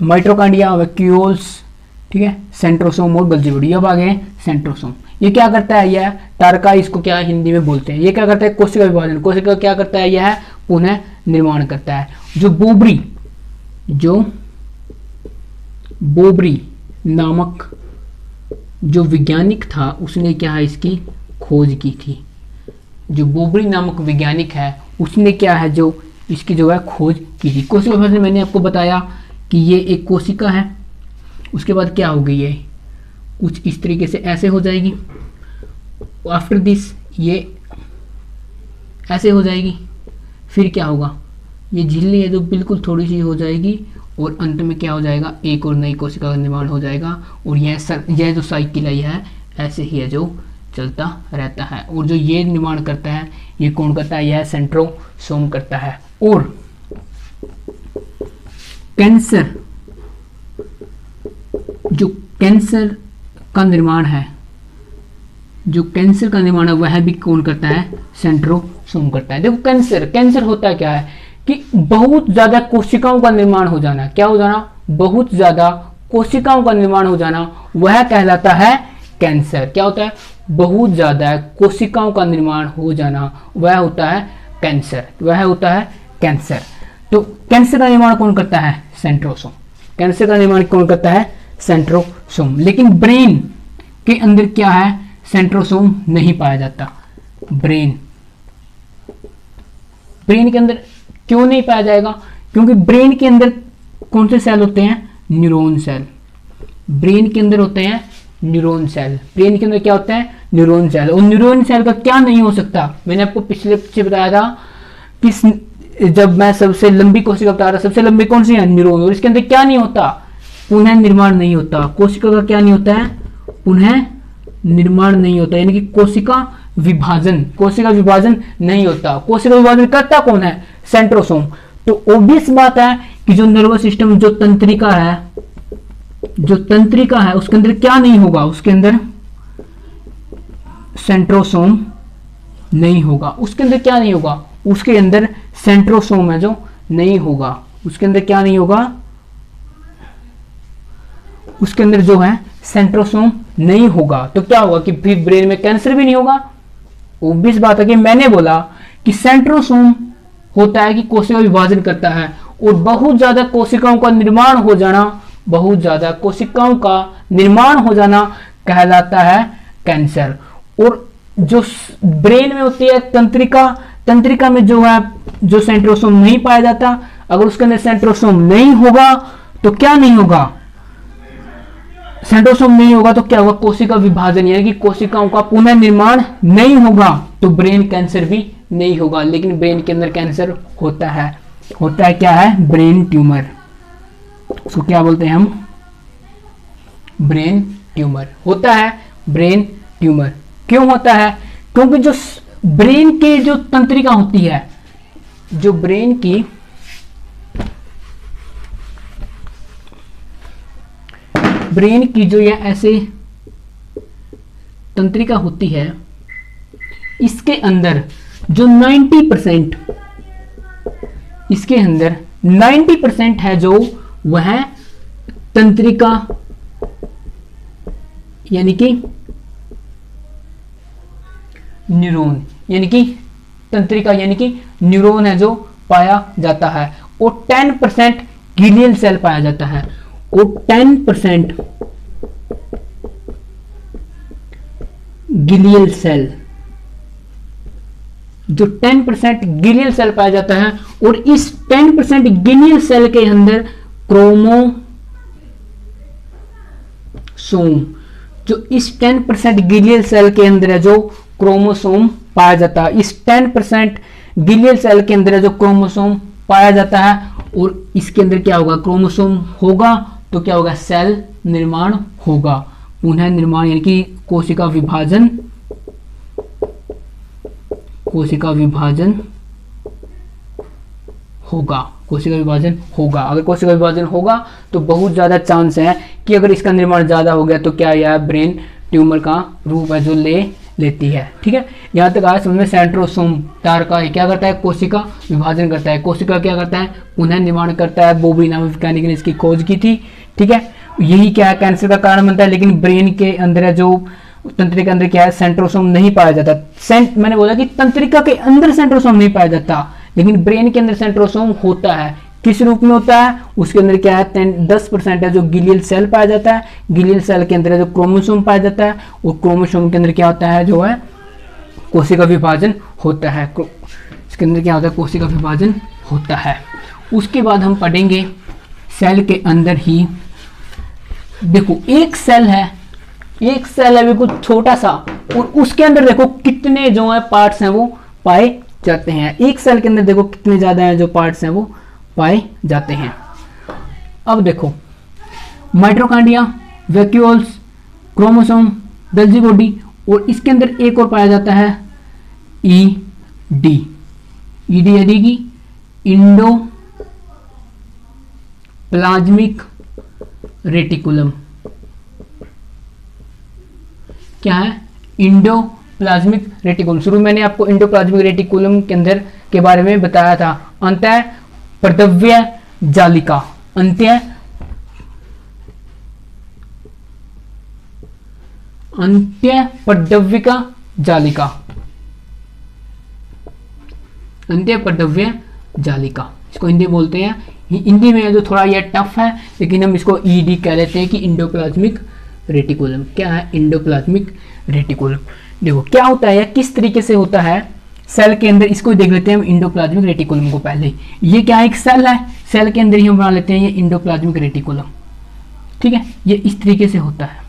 माइटोकॉन्ड्रिया, वैक्यूल्स, ठीक है, सेंट्रोसोम और गोल्जी बॉडी। अब आ गए सेंट्रोसोम। ये क्या करता है, यह टारका इसको क्या हिंदी में बोलते हैं। ये क्या करता है, कोशिका विभाजन। कोशिका क्या करता है, यह पुनः निर्माण करता है। जो बोबरी नामक जो वैज्ञानिक था उसने क्या है, इसकी खोज की थी। जो बोबरी नामक वैज्ञानिक है उसने क्या है, जो इसकी जो है खोज की थी। कोशिका विभाजन मैंने आपको बताया कि ये एक कोशिका है, उसके बाद क्या होगी, ये कुछ इस तरीके से ऐसे हो जाएगी। आफ्टर दिस ये ऐसे हो जाएगी। फिर क्या होगा, ये झिल्ली है जो बिल्कुल थोड़ी सी हो जाएगी और अंत में क्या हो जाएगा, एक और नई कोशिका का निर्माण हो जाएगा। और यह जो साइकिल है यह ऐसे ही है जो चलता रहता है। और जो ये निर्माण करता है ये कौन करता है, यह सेंट्रोसोम करता है। और कैंसर का निर्माण है, वह भी कौन करता है, सेंट्रोसोम करता है। देखो कैंसर होता क्या है कि बहुत ज्यादा कोशिकाओं का निर्माण हो जाना। क्या हो जाना, बहुत ज्यादा कोशिकाओं का निर्माण हो जाना, वह कहलाता है कैंसर। क्या होता है, बहुत ज्यादा कोशिकाओं का निर्माण हो जाना, वह होता है कैंसर। तो कैंसर का निर्माण कौन करता है, सेंट्रोसोम। लेकिन ब्रेन के अंदर क्या है, सेंट्रोसोम नहीं पाया जाता। ब्रेन के अंदर क्यों नहीं पाया जाएगा, क्योंकि ब्रेन के अंदर कौन से सेल होते हैं, न्यूरॉन सेल। ब्रेन के अंदर होते हैं न्यूरॉन सेल। ब्रेन के अंदर क्या होता है, न्यूरॉन सेल। और न्यूरॉन सेल का क्या नहीं हो सकता, मैंने आपको पिछले से बताया था कि जब मैं सबसे लंबी कोशिका बता रहा, सबसे लंबी कौन सी है, न्यूरॉन। और इसके अंदर क्या नहीं होता, पुनः निर्माण नहीं होता। कोशिका का क्या नहीं होता है, पुनः निर्माण नहीं होता, यानी कि कोशिका विभाजन नहीं होता। कोशिका विभाजन करता कौन है, सेंट्रोसोम। तो ऑब्वियस बात है कि जो नर्वस सिस्टम, जो तंत्रिका है उसके अंदर क्या नहीं होगा, उसके अंदर सेंट्रोसोम नहीं होगा। उसके अंदर क्या नहीं होगा, उसके अंदर सेंट्रोसोम है जो नहीं होगा। उसके अंदर क्या नहीं होगा, उसके अंदर जो है सेंट्रोसोम नहीं होगा। तो क्या होगा कि फिर ब्रेन में कैंसर भी नहीं होगा। ऑब्वियस बात है कि मैंने बोला कि सेंट्रोसोम होता है कि कोशिका विभाजन करता है और बहुत ज्यादा कोशिकाओं का निर्माण हो जाना कहलाता है कैंसर। और जो ब्रेन में होती है तंत्रिका में जो है, जो सेंट्रोसोम नहीं पाया जाता, अगर उसके अंदर सेंट्रोसोम नहीं होगा तो क्या नहीं होगा, सेंट्रोसोम नहीं होगा तो क्या होगा, कोशिका विभाजन यानी कि कोशिकाओं का पुनः निर्माण नहीं होगा, तो ब्रेन कैंसर भी नहीं होगा। लेकिन ब्रेन के अंदर कैंसर होता है क्या है, ब्रेन ट्यूमर। उसको क्या बोलते हैं हम, ब्रेन ट्यूमर होता है। ब्रेन ट्यूमर क्यों होता है, क्योंकि जो ब्रेन के जो तंत्रिका होती है, जो ब्रेन की जो ये ऐसे तंत्रिका होती है, इसके अंदर जो 90% इसके अंदर 90% है जो वह तंत्रिका यानी कि न्यूरॉन यानी कि तंत्रिका यानी कि न्यूरॉन है जो पाया जाता है। और 10% गिलियल सेल पाया जाता है। और 10% गिलियल सेल, जो 10% गिलियल सेल पाया जाता है। और इस 10% गिलियल सेल के अंदर क्रोमोसोम, जो इस 10% गिलियल सेल के अंदर है जो क्रोमोसोम पाया जाता है, इस 10% गिलियल सेल के अंदर है जो क्रोमोसोम पाया जाता है। और इसके अंदर क्या होगा, क्रोमोसोम होगा तो क्या होगा, सेल निर्माण होगा, पुनः निर्माण यानी कि कोशिका विभाजन होगा। अगर कोशिका विभाजन होगा तो बहुत ज्यादा चांस है कि अगर इसका निर्माण ज्यादा हो गया तो क्या यह ब्रेन ट्यूमर का रूप है जो लेती है। ठीक है, यहां तक आज समझ में। सेंट्रोसोम टारका क्या करता है, कोशिका विभाजन करता है। कोशिका क्या करता है, पुनः निर्माण करता है। बोबरी नामक वैज्ञानिक ने इसकी खोज की थी। ठीक है, यही क्या है, कैंसर का कारण बनता है। लेकिन ब्रेन के अंदर है, जो तंत्रिका के अंदर क्या है, सेंट्रोसोम नहीं पाया जाता। मैंने बोला कि तंत्रिका के अंदर सेंट्रोसोम नहीं पाया जाता, लेकिन ब्रेन के अंदर सेंट्रोसोम होता है। किस रूप में होता है, उसके अंदर क्या है, 10% है जो गिलियल सेल पाया जाता है। गिलियल सेल के अंदर जो क्रोमोसोम पाया जाता है, और क्रोमोसोम के अंदर क्या होता है, जो है कोशिका विभाजन होता है। इसके अंदर क्या होता है, कोशिका विभाजन होता है। उसके बाद हम पढ़ेंगे सेल के अंदर ही, देखो एक सेल है बिल्कुल छोटा सा, और उसके अंदर देखो कितने जो है पार्ट्स हैं वो पाए जाते हैं। एक सेल के अंदर देखो कितने ज्यादा है जो पार्ट्स हैं वो पाए जाते हैं। अब देखो माइटोकॉन्ड्रिया, वैक्यूल्स, क्रोमोसोम, गल्जी बॉडी, और इसके अंदर एक और पाया जाता है ईडी। ईडी यानी कि इंडो प्लाज्मिक रेटिकुलम। क्या है, इंडोप्लाज्मिक रेटिकुलम। शुरू में मैंने आपको इंडोप्लाज्मिक रेटिकुलम के अंदर के बारे में बताया था। अंतः प्रदव्य जालिका, अंत्य प्रदव्यिका जालिका, अंत्य प्रदव्य जालिका, इसको हिंदी बोलते हैं। हिंदी में जो थोड़ा यह टफ है, लेकिन हम इसको ईडी कह लेते हैं कि इंडोप्लाज्मिक रेटिकुलम। क्या है, इंडोप्लाज्मिक रेटिकुलम। देखो क्या होता है, किस तरीके से होता है सेल के अंदर, इसको देख लेते हैं हम इंडोप्लाज्मिक रेटिकुलम को पहले। ये क्या है, एक सेल है, सेल के अंदर ही हम बना लेते हैं ये इंडोप्लाज्मिक रेटिकुलम। ठीक है, ये इस तरीके से होता है,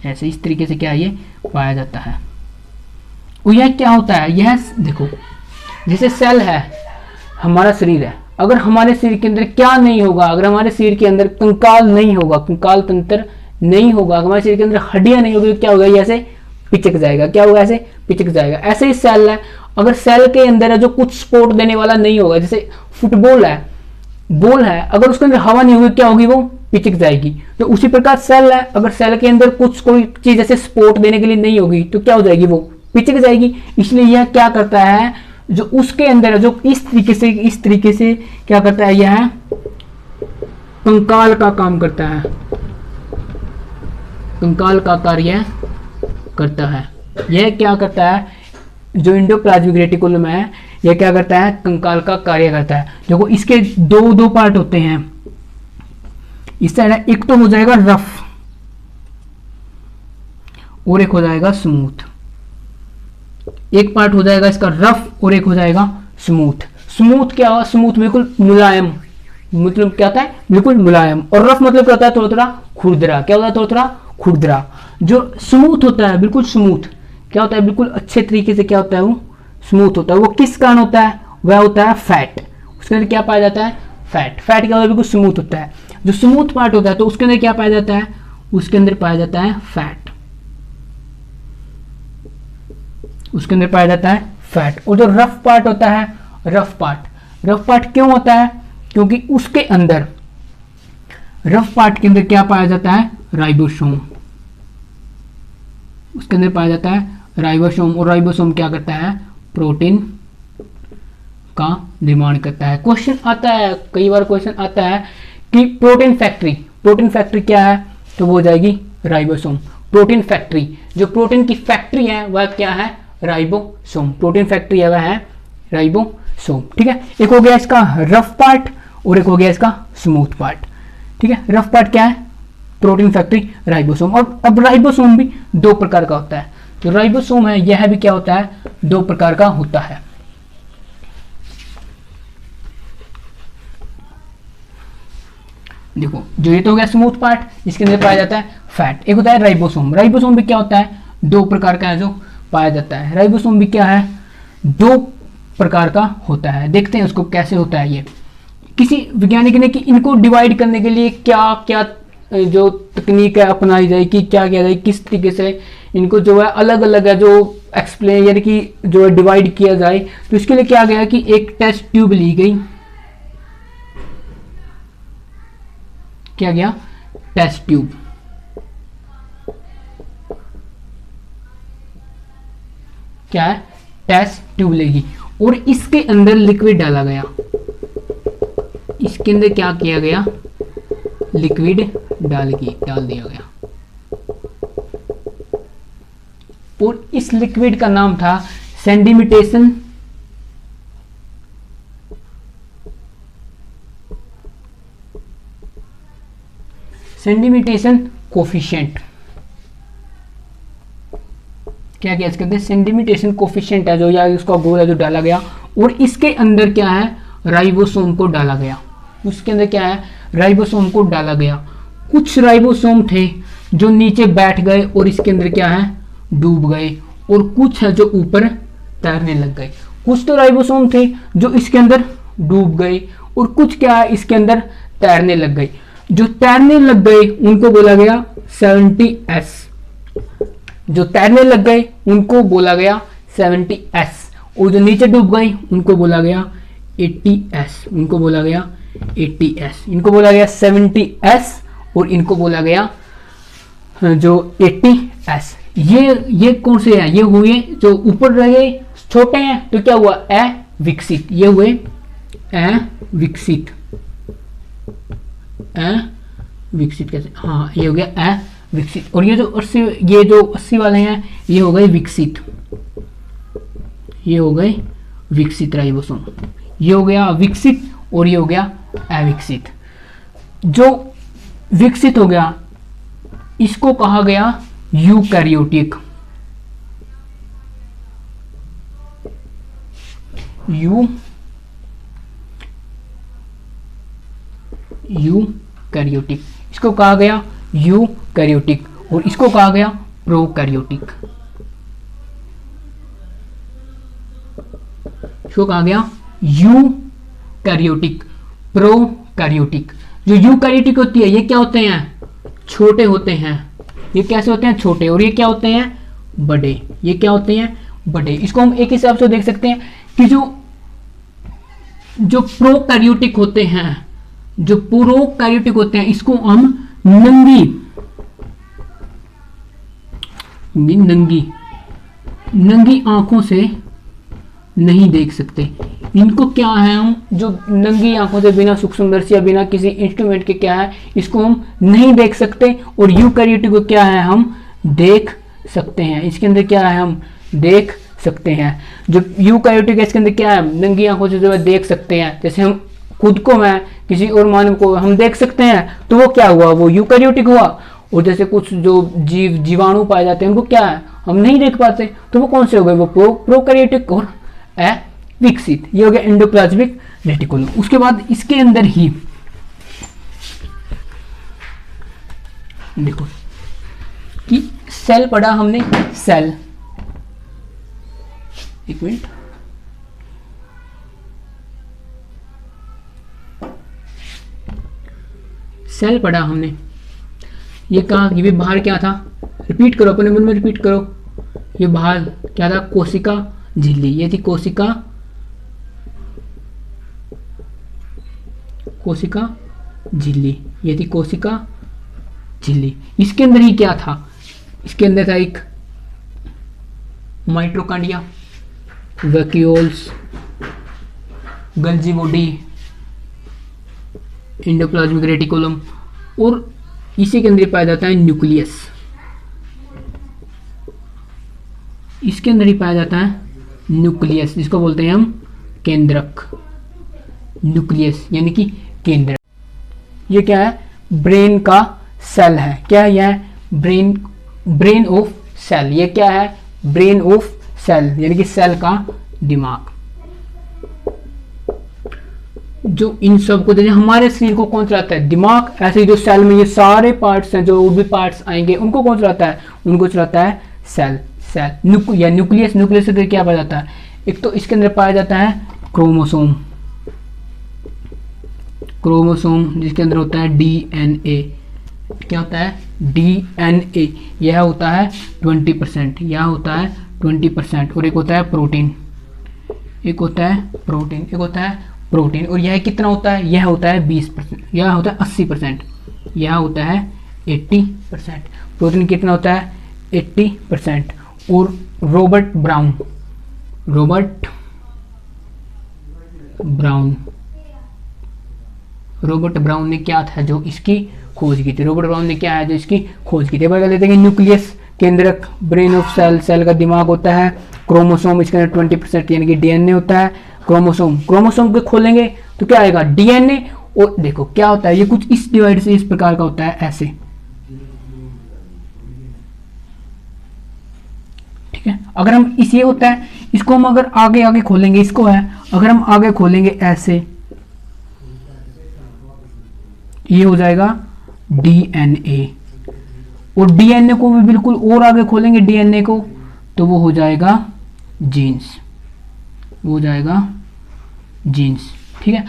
ऐसे इस तरीके से क्या ये पाया जाता है। और यह क्या होता है, यह देखो जैसे सेल है, हमारा शरीर है, अगर हमारे शरीर के अंदर क्या नहीं होगा, अगर हमारे शरीर के अंदर कंकाल नहीं होगा, कंकाल तंत्र नहीं होगा, अगर हमारे शरीर के अंदर हड्डियां नहीं होगी, तो क्या होगा, ये ऐसे पिचक जाएगा। क्या होगा, ऐसे पिचक जाएगा। ऐसे ही सेल है, अगर सेल के अंदर है जो कुछ सपोर्ट देने वाला नहीं होगा, जैसे फुटबॉल है, बॉल है, अगर उसके अंदर हवा नहीं होगी क्या होगी, वो पिचक जाएगी। तो उसी प्रकार सेल है, अगर सेल के अंदर कुछ कोई चीज जैसे सपोर्ट देने के लिए नहीं होगी, तो क्या हो जाएगी, वो पिचक जाएगी। इसलिए यह क्या करता है, जो उसके अंदर है, जो इस तरीके से क्या करता है, यह कंकाल का काम करता है, कंकाल का कार्य करता है। यह क्या करता है, जो इंडोप्लाज्मिक रेटिकुलम है, यह क्या करता है, कंकाल का कार्य करता है। देखो इसके दो पार्ट होते हैं। इस साइड एक तो हो जाएगा रफ और एक हो जाएगा स्मूथ। एक पार्ट हो जाएगा इसका रफ और एक हो जाएगा स्मूथ। स्मूथ क्या हुआ, स्मूथ बिल्कुल मुलायम, मतलब क्या होता है, बिल्कुल मुलायम। और रफ मतलब क्या होता है, थोड़ा थोड़ा खुरदरा। क्या होता है, थोड़ा थोड़ा खुरदरा। जो स्मूथ होता है, बिल्कुल स्मूथ क्या होता है, बिल्कुल अच्छे तरीके से क्या होता है, वो स्मूथ होता है। वो किस कारण होता है, वह होता है फैट। उसके अंदर क्या पाया जाता है, फैट। फैट क्या होता है, बिल्कुल स्मूथ होता है। जो स्मूथ पार्ट होता है तो उसके अंदर क्या पाया जाता है, उसके अंदर पाया जाता है फैट, उसके अंदर पाया जाता है फैट। और जो रफ पार्ट होता है, रफ पार्ट क्यों होता है, क्योंकि उसके अंदर रफ पार्ट के अंदर क्या पाया जाता है, राइबोसोम। उसके अंदर पाया जाता है राइबोसोम। और राइबोसोम क्या करता है, प्रोटीन का निर्माण करता है। क्वेश्चन आता है, कई बार क्वेश्चन आता है कि प्रोटीन फैक्ट्री क्या है, तो वो हो जाएगी राइबोसोम। प्रोटीन फैक्ट्री, जो प्रोटीन की फैक्ट्री है वह क्या है, राइबोसोम। प्रोटीन फैक्ट्री है वह है राइबोसोम। ठीक है, एक हो गया इसका रफ पार्ट और एक हो गया इसका स्मूथ पार्ट। ठीक है, रफ पार्ट क्या है, प्रोटीन फैक्ट्री, राइबोसोम। और अब राइबोसोम भी दो प्रकार का होता है। जो राइबोसोम है यह भी क्या होता है, दो प्रकार का होता है। देखो जो ये तो हो गया स्मूथ पार्ट, इसके अंदर पाया जाता है फैट। एक होता है राइबोसोम। राइबोसोम भी क्या होता है, दो प्रकार का है जो पाया जाता है। राइबोसोम भी क्या है, दो प्रकार का होता है। देखते हैं उसको कैसे होता है। ये किसी वैज्ञानिक ने कि इनको डिवाइड करने के लिए क्या क्या जो तकनीक है अपनाई जाए, कि क्या किया जाए, किस तरीके से इनको जो है अलग अलग है जो एक्सप्लेन यानी कि जो है डिवाइड किया जाए। तो इसके लिए क्या गया कि एक टेस्ट ट्यूब ली गई, क्या गया, टेस्ट ट्यूब। क्या है, टेस्ट ट्यूब लेगी और इसके अंदर लिक्विड डाला गया। इसके अंदर क्या किया गया, लिक्विड डाल दिया गया और इस लिक्विड का नाम था सेंडिमिटेशन कोफिशिएंट। क्या क्या कहते हैं, सेंडिमिटेशन कोफिशिएंट है जो, या उसका गोल है जो डाला गया, और इसके अंदर क्या है, राइबोसोम को डाला गया। उसके अंदर क्या है, राइबोसोम को डाला गया। कुछ राइबोसोम थे जो नीचे बैठ गए और इसके अंदर क्या है, डूब गए, और कुछ है जो ऊपर तैरने लग गए। कुछ तो राइबोसोम थे जो इसके अंदर डूब गए और कुछ क्या है, इसके अंदर तैरने लग गए। जो तैरने लग गए उनको बोला गया 70S। जो तैरने लग गए उनको बोला गया 70S, और जो नीचे डूब गए उनको बोला गया 80S। उनको बोला गया 80S। इनको बोला गया 70S और इनको बोला गया जो 80S। ये कौन से हैं, ये हुए जो ऊपर रहे छोटे हैं, तो क्या हुआ, अविकसित। ये हुए अविकसित। विकसित कैसे, हाँ ये हो गया अविकसित। और ये जो 80 वाले हैं ये हो गए विकसित। ये हो गए विकसित राइबोसोम। ये हो गया विकसित और ये हो गया अविकसित। जो विकसित हो गया इसको कहा गया यूकैरियोटिक। यूकैरियोटिक, इसको कहा गया यूकैरियोटिक, और इसको कहा गया प्रोकैरियोटिक। इसको कहा गया यूकैरियोटिक, प्रोकैरियोटिक। जो यूकैरियोटिक होती है ये क्या होते हैं, छोटे होते हैं। ये कैसे होते हैं, छोटे, और ये क्या होते हैं, बड़े। ये क्या होते हैं, बड़े। इसको हम एक हिसाब से देख सकते हैं कि जो प्रोकैरियोटिक होते हैं, जो प्रोकैरियोटिक होते हैं, इसको हम नंगी आंखों से नहीं देख सकते। इनको क्या है, हम जो नंगी आंखों से, बिना सूक्ष्मदर्शी या बिना किसी इंस्ट्रूमेंट के क्या है, इसको हम नहीं देख सकते। और यूकैरियोटिक को क्या है, हम देख सकते हैं। इसके अंदर क्या है, हम देख सकते हैं। जो यूकैरियोटिक है इसके अंदर क्या है, नंगी आंखों से जो है देख सकते हैं। जैसे हम खुद को, मैं किसी और मानव को हम देख सकते हैं, तो वो क्या हुआ, वो यूकैरियोटिक हुआ। और जैसे कुछ जो जीवाणु पाए जाते हैं उनको क्या है, हम नहीं देख पाते, तो वो कौन से हो गए, वो प्रोकैरियोटिक और अविकसित। ये हो गया एंडोप्लाज्मिक रेटिकुलम। उसके बाद इसके अंदर ही देखो कि सेल पढ़ा हमने, सेल, एक मिनट, सेल पढ़ा हमने। ये कहा कि बाहर क्या था, रिपीट करो अपने मन में, रिपीट करो। ये बाहर क्या था, कोशिका झिल्ली। ये थी कोशिका झिल्ली। ये थी कोशिका झिल्ली। इसके अंदर ही क्या था, इसके अंदर था एक mitochondria, vacuoles, गल्जी body, endoplasmic reticulum, और इसी के अंदर पाया जाता है न्यूक्लियस। इसके अंदर ही पाया जाता है न्यूक्लियस, जिसको बोलते हैं हम केंद्रक। न्यूक्लियस यानी कि केंद्रक। ये क्या है, ब्रेन का सेल है। क्या है, यह ब्रेन ऑफ सेल। ये क्या है, ब्रेन ऑफ सेल यानी कि सेल का दिमाग। जो इन सब को, जैसे हमारे शरीर को कौन चलाता है, दिमाग। ऐसे ही जो सेल में ये सारे पार्ट्स हैं, जो भी पार्ट्स आएंगे उनको कौन चलाता है, उनको चलाता है सेल। या न्यूक्लियस। न्यूक्लियस से क्या पाया जाता है, एक तो इसके अंदर पाया जाता है क्रोमोसोम, जिसके अंदर होता है डीएनए। क्या होता है, डीएनए। यह होता है 20%, यह होता है 20%। और एक होता है प्रोटीन, एक होता है प्रोटीन। और यह कितना होता है, यह होता है 20%, यह होता है 80%, यह होता है 80%। प्रोटीन कितना होता है, 80%। और रॉबर्ट ब्राउन रॉबर्ट ब्राउन ने क्या था जो इसकी खोज की थी, रॉबर्ट ब्राउन ने क्या है जो इसकी खोज की थी। बता लेते हैं कि न्यूक्लियस केंद्रक, ब्रेन ऑफ सेल, सेल का दिमाग होता है, क्रोमोसोम इसके अंदर 20% यानी कि डीएनए होता है, क्रोमोसोम, क्रोमोसोम को खोलेंगे तो क्या आएगा डीएनए, और देखो क्या होता है ये कुछ इस डिवाइड से इस प्रकार का होता है ऐसे, ठीक है। अगर हम इस ये होता है इसको हम अगर आगे आगे खोलेंगे, इसको है अगर हम आगे खोलेंगे ऐसे, ये हो जाएगा डीएनए, और डीएनए को भी बिल्कुल और आगे खोलेंगे डीएनए को तो वो हो जाएगा जीन्स, वो हो जाएगा जीन्स, ठीक है।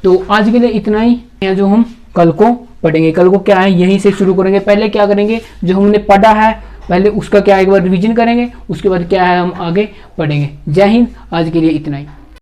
तो आज के लिए इतना ही है जो हम कल को पढ़ेंगे। कल को क्या है यहीं से शुरू करेंगे। पहले क्या करेंगे जो हमने पढ़ा है पहले उसका क्या एक बार रिवीजन करेंगे, उसके बाद क्या है हम आगे पढ़ेंगे। जय हिंद, आज के लिए इतना ही।